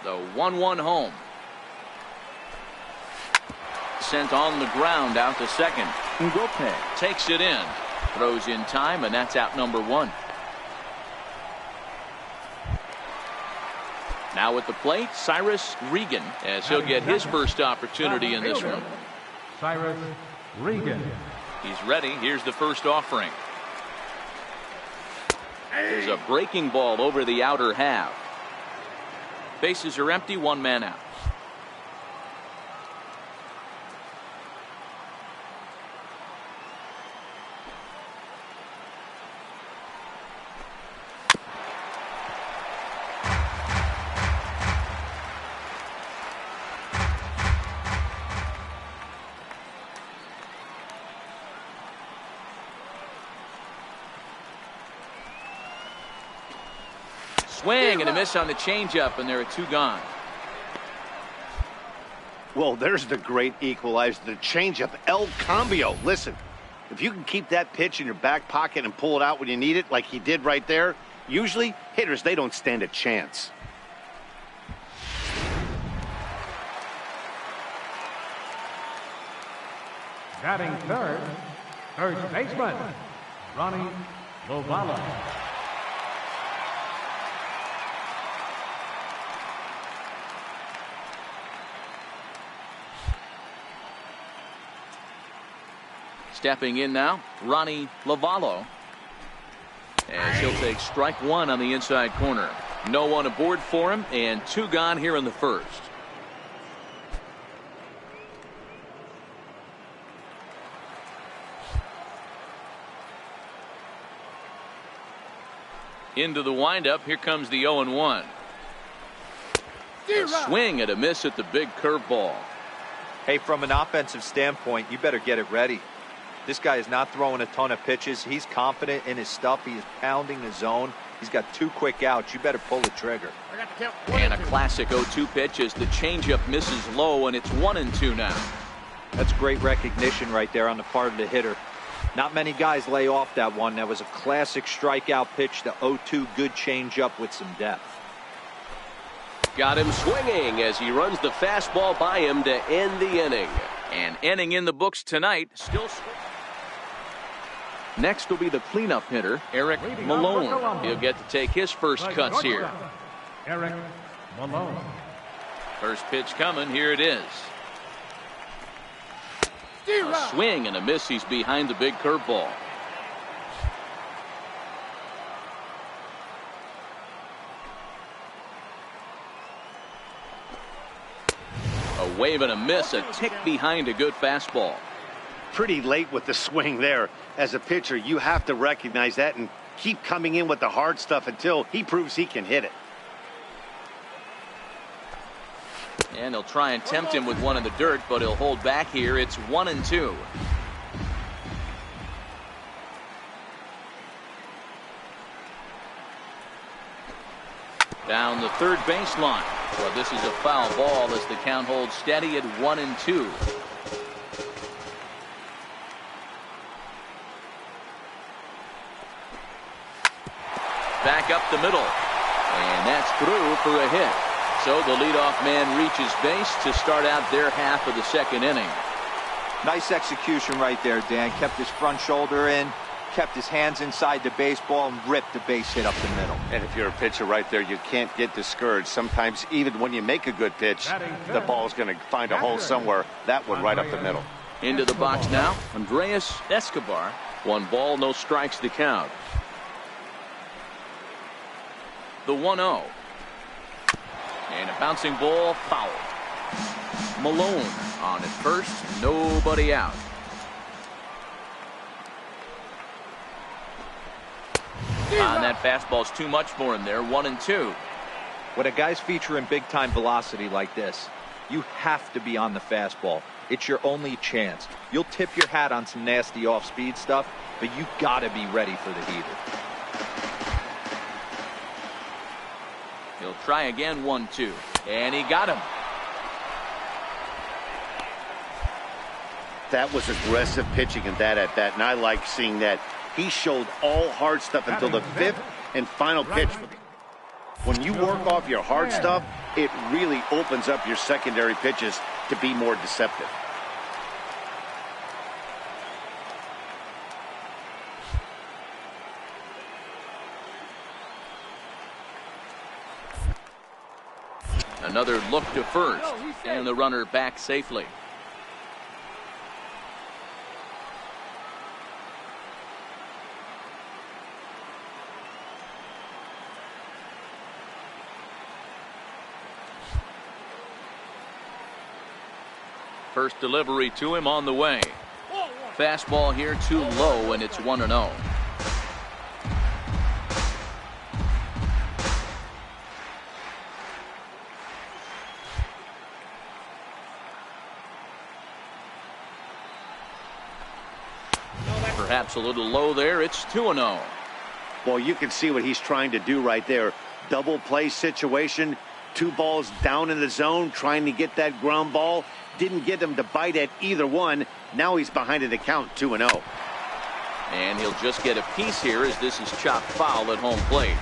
The 1-1 home. Sent on the ground out to second. Ngope takes it in. Throws in time, and that's out number 1. Now at the plate, Cyrus Regan, as he'll get his first opportunity in this one. Cyrus Regan. He's ready. Here's the first offering. There's a breaking ball over the outer half. Bases are empty, 1 man out. Swing and a miss on the changeup, and there are 2 gone. Well, there's the great equalizer, the changeup, El Cambio. Listen, if you can keep that pitch in your back pocket and pull it out when you need it, like he did right there, usually hitters, they don't stand a chance. Batting third, first baseman, Ronnie Lovala. Stepping in now, Ronnie Lovala. As he'll take strike 1 on the inside corner. No one aboard for him, and 2 gone here in the first. Into the windup, here comes the 0-1. A swing and a miss at the big curveball. Hey, from an offensive standpoint, you better get it ready. This guy is not throwing a ton of pitches. He's confident in his stuff. He is pounding the zone. He's got 2 quick outs. You better pull the trigger. And a classic 0-2 pitch as the changeup misses low, and it's 1-2 now. That's great recognition right there on the part of the hitter. Not many guys lay off that one. That was a classic strikeout pitch, the 0-2 good changeup with some depth. Got him swinging as he runs the fastball by him to end the inning. An inning in the books tonight. Still swinging. Next will be the cleanup hitter, Eric Malone. He'll get to take his first cuts here. Eric Malone. First pitch coming. Here it is. A swing and a miss. He's behind the big curveball. A wave and a miss. A tick behind a good fastball. Pretty late with the swing there. As a pitcher, you have to recognize that and keep coming in with the hard stuff until he proves he can hit it. And he'll try and tempt him with one in the dirt, but he'll hold back here. It's 1-2. Down the third baseline. Well, this is a foul ball as the count holds steady at 1-2. Back up the middle. And that's through for a hit. So the leadoff man reaches base to start out their half of the second inning. Nice execution right there, Dan. Kept his front shoulder in, kept his hands inside the baseball, and ripped the base hit up the middle. And if you're a pitcher right there, you can't get discouraged. Sometimes even when you make a good pitch, the ball's going to find a hole somewhere. That one right up the middle. Into the box now, Andreas Escobar. 1 ball, no strikes to count. The 1-0. And a bouncing ball foul. Malone on at first, nobody out. And that fastball's too much for him there, 1-2. When a guy's featuring big-time velocity like this, you have to be on the fastball. It's your only chance. You'll tip your hat on some nasty off-speed stuff, but you gotta be ready for the heater. He'll try again, 1-2. And he got him. That was aggressive pitching in that at-bat, and I like seeing that. He showed all hard stuff until the 5th and final pitch. When you work off your hard stuff, it really opens up your secondary pitches to be more deceptive. Another look to first, and the runner back safely. First delivery to him on the way. Fastball here too low, and it's 1-0. Perhaps a little low there. It's 2-0. Well, you can see what he's trying to do right there. Double play situation. 2 balls down in the zone, trying to get that ground ball. Didn't get him to bite at either one. Now he's behind in the count, 2-0. And he'll just get a piece here as this is chopped foul at home plate.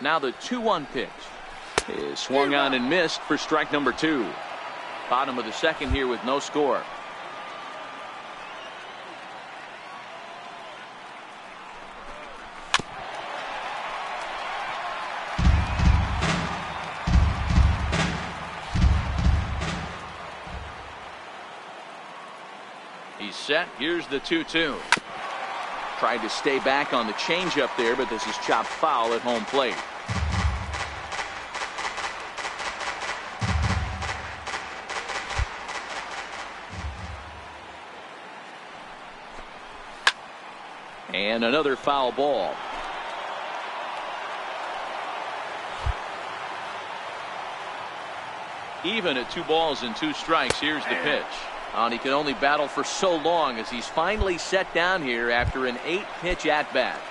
Now the 2-1 pitch is swung on and missed for strike number 2. Bottom of the second here with no score. He's set. Here's the 2-2. Tried to stay back on the changeup there, but this is chopped foul at home plate. And another foul ball. Even at 2 balls and 2 strikes. Here's the pitch. And he can only battle for so long as he's finally set down here after an 8-pitch at-bat.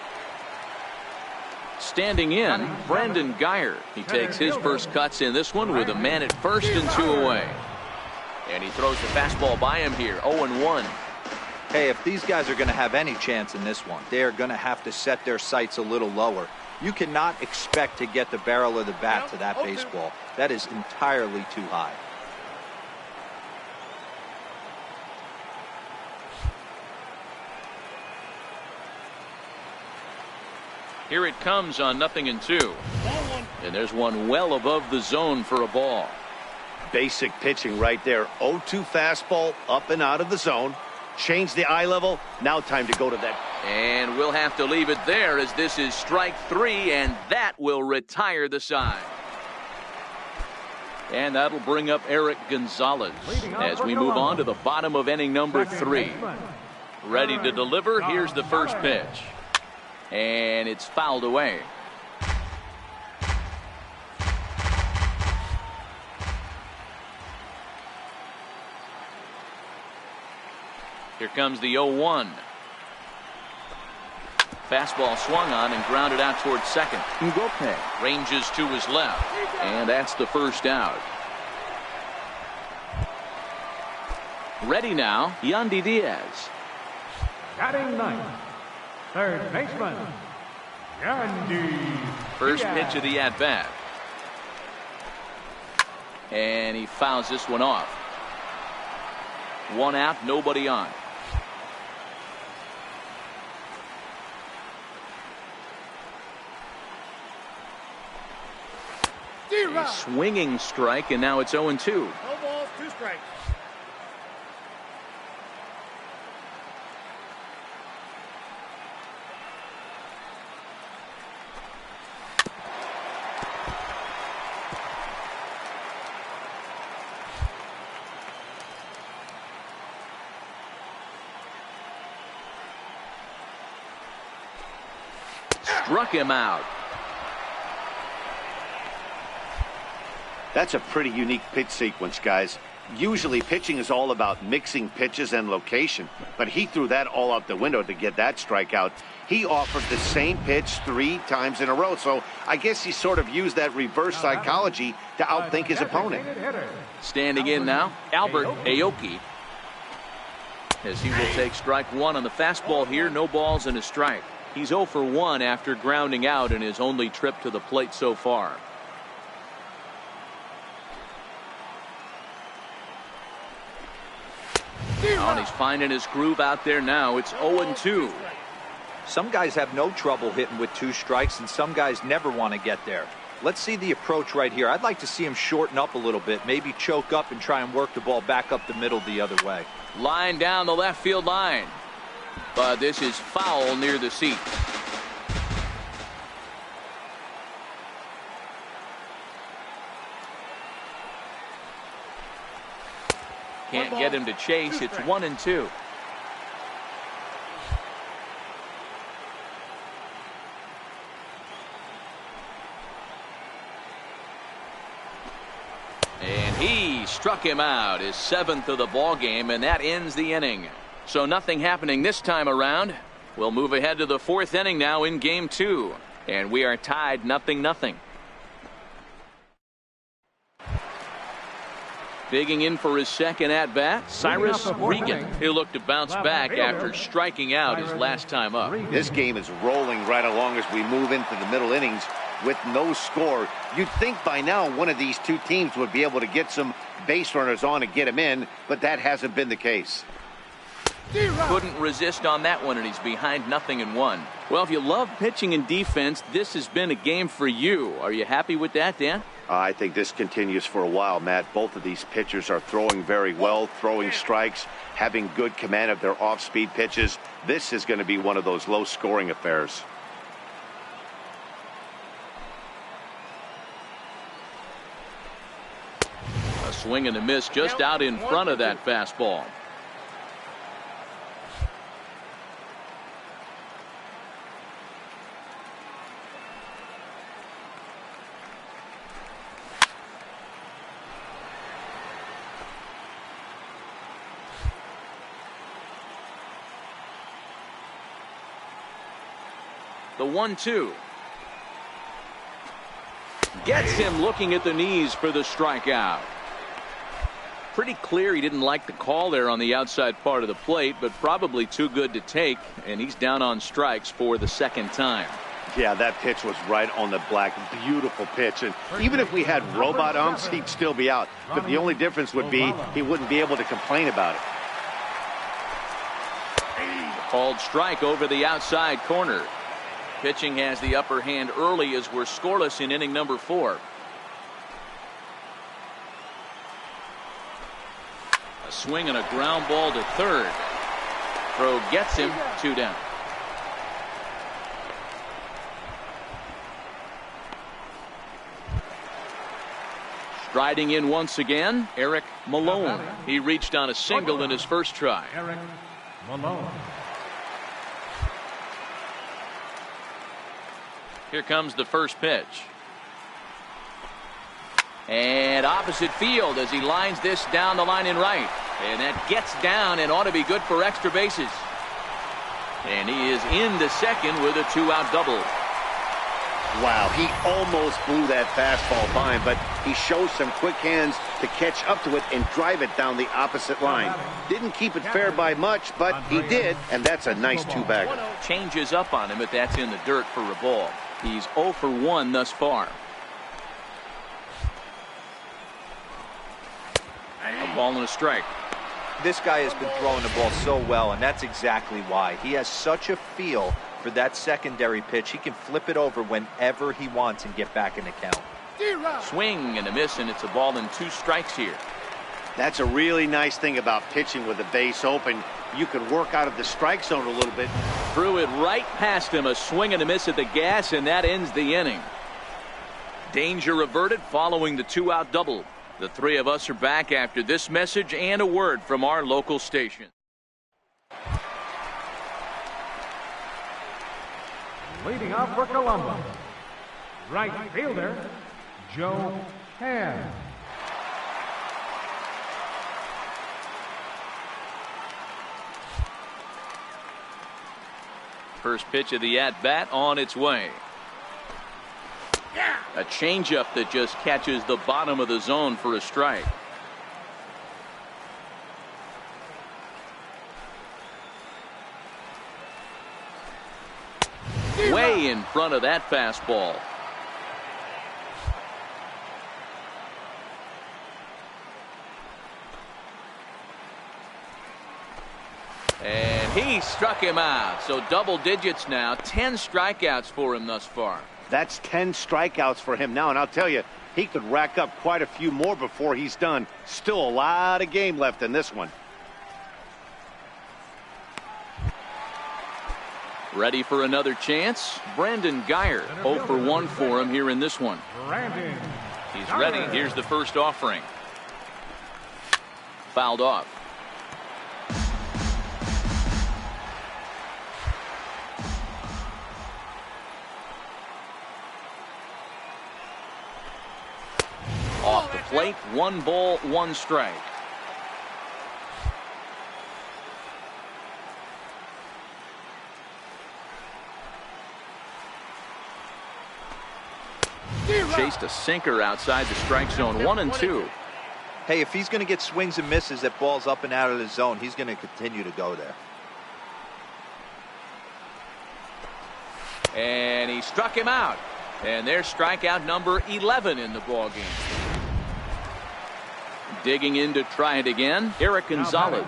Standing in, Brendan Geyer. He takes his first cuts in this one with a man at first and 2 away. And he throws the fastball by him here, 0-1. Hey, if these guys are going to have any chance in this one, they are going to have to set their sights a little lower. You cannot expect to get the barrel of the bat to that baseball. That is entirely too high. Here it comes on 0-2. And there's one well above the zone for a ball. Basic pitching right there. 0-2 fastball up and out of the zone. Change the eye level. Now time to go to that. And we'll have to leave it there as this is strike 3, and that will retire the side. And that'll bring up Eric Gonzalez as we move on to the bottom of inning number 3. Ready to deliver. Here's the first pitch. And it's fouled away. Here comes the 0-1. Fastball swung on and grounded out towards second. Ngope ranges to his left. And that's the first out. Ready now, Yandy Diaz. Batting 9th, third baseman, Gandhi. First pitch of the at-bat. And he fouls this one off. One out, nobody on. A swinging strike, and now it's 0-2. No balls, 2 strikes. Struck him out. That's a pretty unique pitch sequence, guys. Usually pitching is all about mixing pitches and location, but he threw that all out the window to get that strikeout. He offered the same pitch 3 times in a row, so I guess he sort of used that reverse psychology to outthink his opponent. Standing in now, Albert Aoki, as he will take strike 1 on the fastball here. No balls and a strike. He's 0 for 1 after grounding out in his only trip to the plate so far. And he's finding his groove out there now. It's 0-2. Some guys have no trouble hitting with 2 strikes, and some guys never want to get there. Let's see the approach right here. I'd like to see him shorten up a little bit, maybe choke up and try and work the ball back up the middle the other way. Line down the left field line. But this is foul near the seat. Can't get him to chase. It's 1-2. And he struck him out, his 7th of the ball game, and that ends the inning. So nothing happening this time around. We'll move ahead to the 4th inning now in game 2, and we are tied 0-0. Digging in for his second at-bat, Cyrus Regan. He'll look to bounce back after striking out his last time up. This game is rolling right along as we move into the middle innings with no score. You'd think by now one of these 2 teams would be able to get some base runners on and get him in, but that hasn't been the case. Couldn't resist on that one, and he's behind 0-1. Well, if you love pitching and defense, this has been a game for you. Are you happy with that, Dan? I think this continues for a while, Matt. Both of these pitchers are throwing very well, throwing strikes, having good command of their off-speed pitches. This is going to be one of those low-scoring affairs. A swing and a miss just out in front of that fastball. The 1-2. Gets him looking at the knees for the strikeout. Pretty clear he didn't like the call there on the outside part of the plate, but probably too good to take, and he's down on strikes for the 2nd time. Yeah, that pitch was right on the black. Beautiful pitch. And even if we had robot umps, he'd still be out. But the only difference would be he wouldn't be able to complain about it. Called strike over the outside corner. Pitching has the upper hand early as we're scoreless in inning number 4. A swing and a ground ball to third. Throw gets him, 2 down. Striding in once again, Eric Malone. He reached on a single in his first try. Eric Malone. Here comes the first pitch. And opposite field as he lines this down the line in right. And that gets down and ought to be good for extra bases. And he is into second with a 2-out double. Wow, he almost blew that fastball by him, but he shows some quick hands to catch up to it and drive it down the opposite line. Didn't keep it fair by much, but he did, and that's a nice two-bagger. Changes up on him, but that's in the dirt for a ball. He's 0 for 1 thus far. A ball and a strike. This guy has been throwing the ball so well, and that's exactly why. He has such a feel for that secondary pitch. He can flip it over whenever he wants and get back in the count. Swing and a miss, and it's a ball and 2 strikes here. That's a really nice thing about pitching with the base open. You can work out of the strike zone a little bit. Threw it right past him. A swing and a miss at the gas, and that ends the inning. Danger averted following the 2-out double. The 3 of us are back after this message and a word from our local station. Leading off for Columbus, right fielder, Joe Ham. First pitch of the at-bat on its way. A changeup that just catches the bottom of the zone for a strike. Way in front of that fastball. And he struck him out. So double digits now. 10 strikeouts for him thus far. That's 10 strikeouts for him now, and I'll tell you, he could rack up quite a few more before he's done. Still a lot of game left in this one. Ready for another chance? Brandon Geyer, 0 for 1 for him here in this one. Brandon. He's ready. Here's the first offering. Fouled off. Off the plate, 1 ball, 1 strike. Chased a sinker outside the strike zone. 1 and 2. Hey, if he's going to get swings and misses that balls up and out of the zone, he's going to continue to go there. And he struck him out. And there's strikeout number 11 in the ballgame. Digging in to try it again, Eric Gonzalez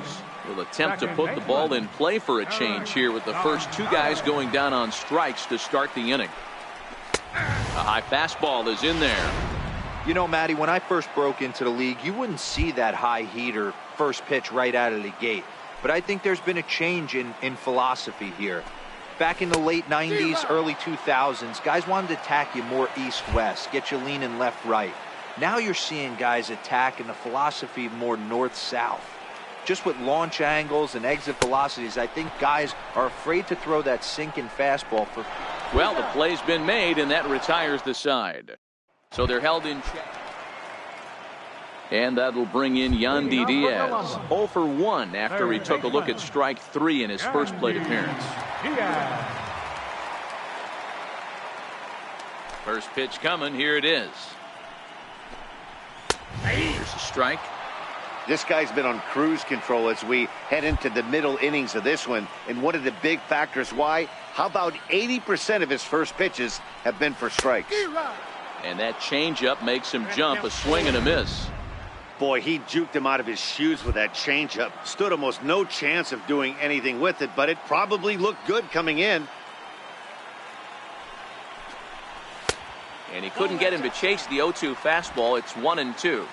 will attempt to put the ball in play for a change here with the first 2 guys going down on strikes to start the inning. A high fastball is in there. You know, Matty, when I first broke into the league, you wouldn't see that high heater first pitch right out of the gate. But I think there's been a change in philosophy here. Back in the late 90s, early 2000s, guys wanted to attack you more east-west, get you leaning left-right. Now you're seeing guys attack in the philosophy more north-south. Just with launch angles and exit velocities, I think guys are afraid to throw that sinking fastball for... Well, the play's been made, and that retires the side. So they're held in check. And that'll bring in Yandy Diaz. 0 for 1 after he took a look at strike 3 in his first plate appearance. First pitch coming. Here it is. Here's a strike. This guy's been on cruise control as we head into the middle innings of this one. And one of the big factors why, how about 80% of his first pitches have been for strikes? And that changeup makes him jump. A swing and a miss. Boy, he juked him out of his shoes with that changeup. Stood almost no chance of doing anything with it, but it probably looked good coming in. And he couldn't get him to chase the 0-2 fastball. It's 1 and 2.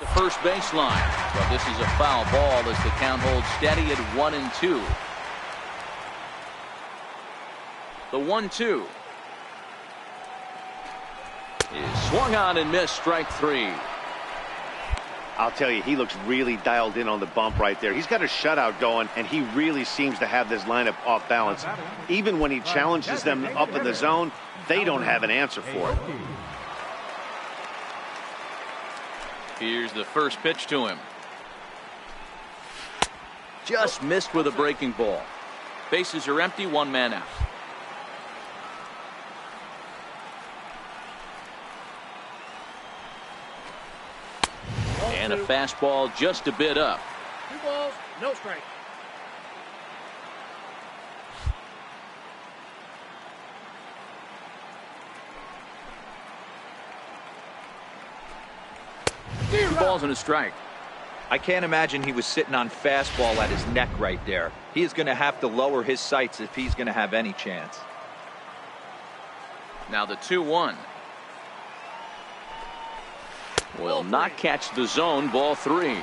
The first baseline, but this is a foul ball as the count holds steady at 1 and 2. The 1-2 is swung on and missed. Strike 3. I'll tell you, he looks really dialed in on the bump right there. He's got a shutout going, and he really seems to have this lineup off balance. Even when he challenges them up in the zone, they don't have an answer for it. Here's the first pitch to him. Just missed with a breaking ball. Bases are empty, one man out. And a fastball just a bit up. 2 balls, no strike. Two balls and a strike. I can't imagine he was sitting on fastball at his neck right there. He is going to have to lower his sights if he's going to have any chance. Now the 2-1. Will not catch the zone, ball 3.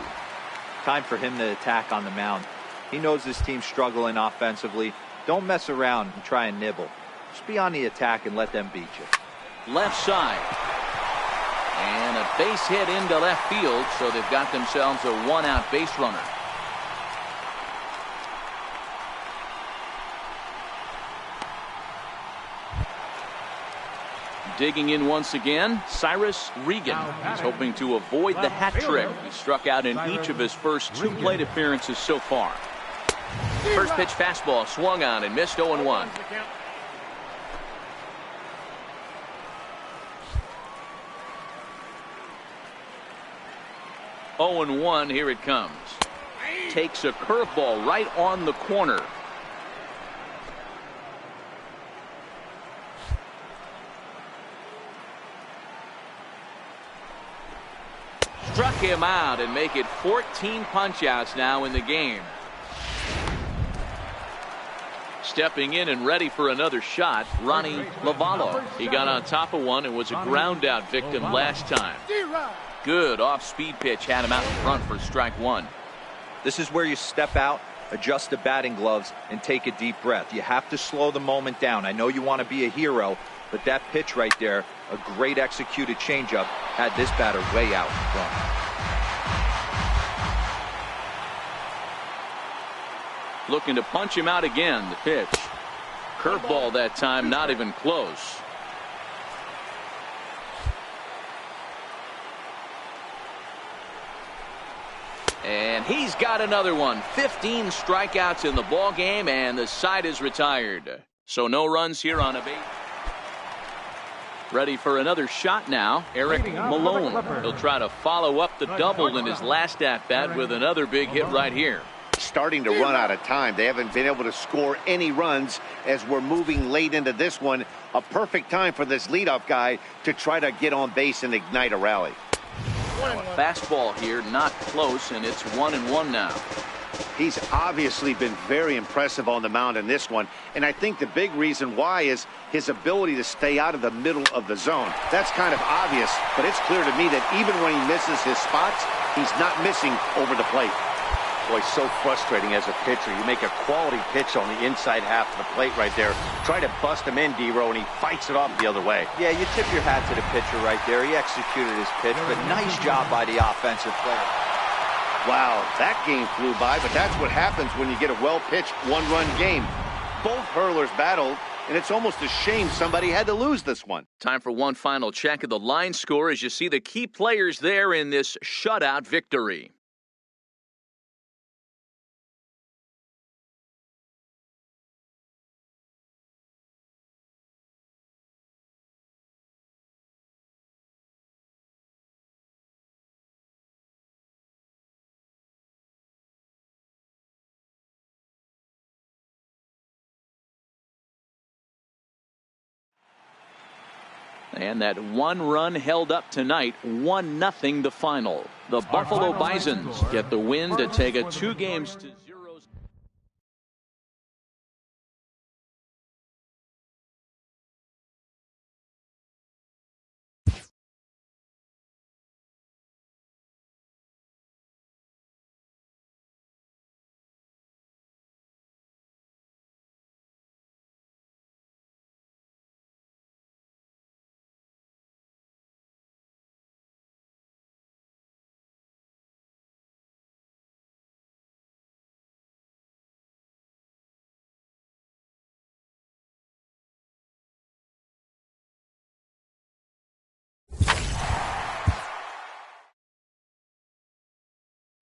Time for him to attack on the mound. He knows his team's struggling offensively. Don't mess around and try and nibble. Just be on the attack and let them beat you. Left side. And a base hit into left field, so they've got themselves a 1-out base runner. Digging in once again, Cyrus Regan. He's hoping to avoid the hat trick. He struck out in each of his first 2 plate appearances so far. First pitch fastball swung on and missed 0-1. 0-1, here it comes. Takes a curveball right on the corner. Struck him out and make it 14 punch-outs now in the game. Stepping in and ready for another shot, Ronnie Lavallo. He got on top of one and was a ground-out victim last time. Good off-speed pitch had him out in front for strike 1. This is where you step out, adjust the batting gloves, and take a deep breath. You have to slow the moment down. I know you want to be a hero, but that pitch right there, a great executed changeup, had this batter way out in front. Looking to punch him out again, the pitch. Curveball that time, not even close. And he's got another one. 15 strikeouts in the ball game, and the side is retired. So no runs here on a base. Ready for another shot now, Eric Malone. He'll try to follow up the double in his last at-bat with another big hit right here. Starting to run out of time. They haven't been able to score any runs as we're moving late into this one. A perfect time for this leadoff guy to try to get on base and ignite a rally. Fastball here, not close, and it's 1-1 now. He's obviously been very impressive on the mound in this one, and I think the big reason why is his ability to stay out of the middle of the zone. That's kind of obvious, but it's clear to me that even when he misses his spots, he's not missing over the plate. Boy, so frustrating as a pitcher. You make a quality pitch on the inside half of the plate right there. Try to bust him in, D-Row, and he fights it off the other way. Yeah, you tip your hat to the pitcher right there. He executed his pitch, but nice job by the offensive player. Wow, that game flew by, but that's what happens when you get a well-pitched one-run game. Both hurlers battled, and it's almost a shame somebody had to lose this one. Time for one final check of the line score as you see the key players there in this shutout victory. And that one run held up tonight, 1-0 the final. The Buffalo Bisons get the win to take a 2-0.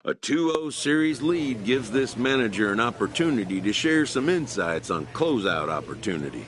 A 2-0 series lead gives this manager an opportunity to share some insights on closeout opportunity.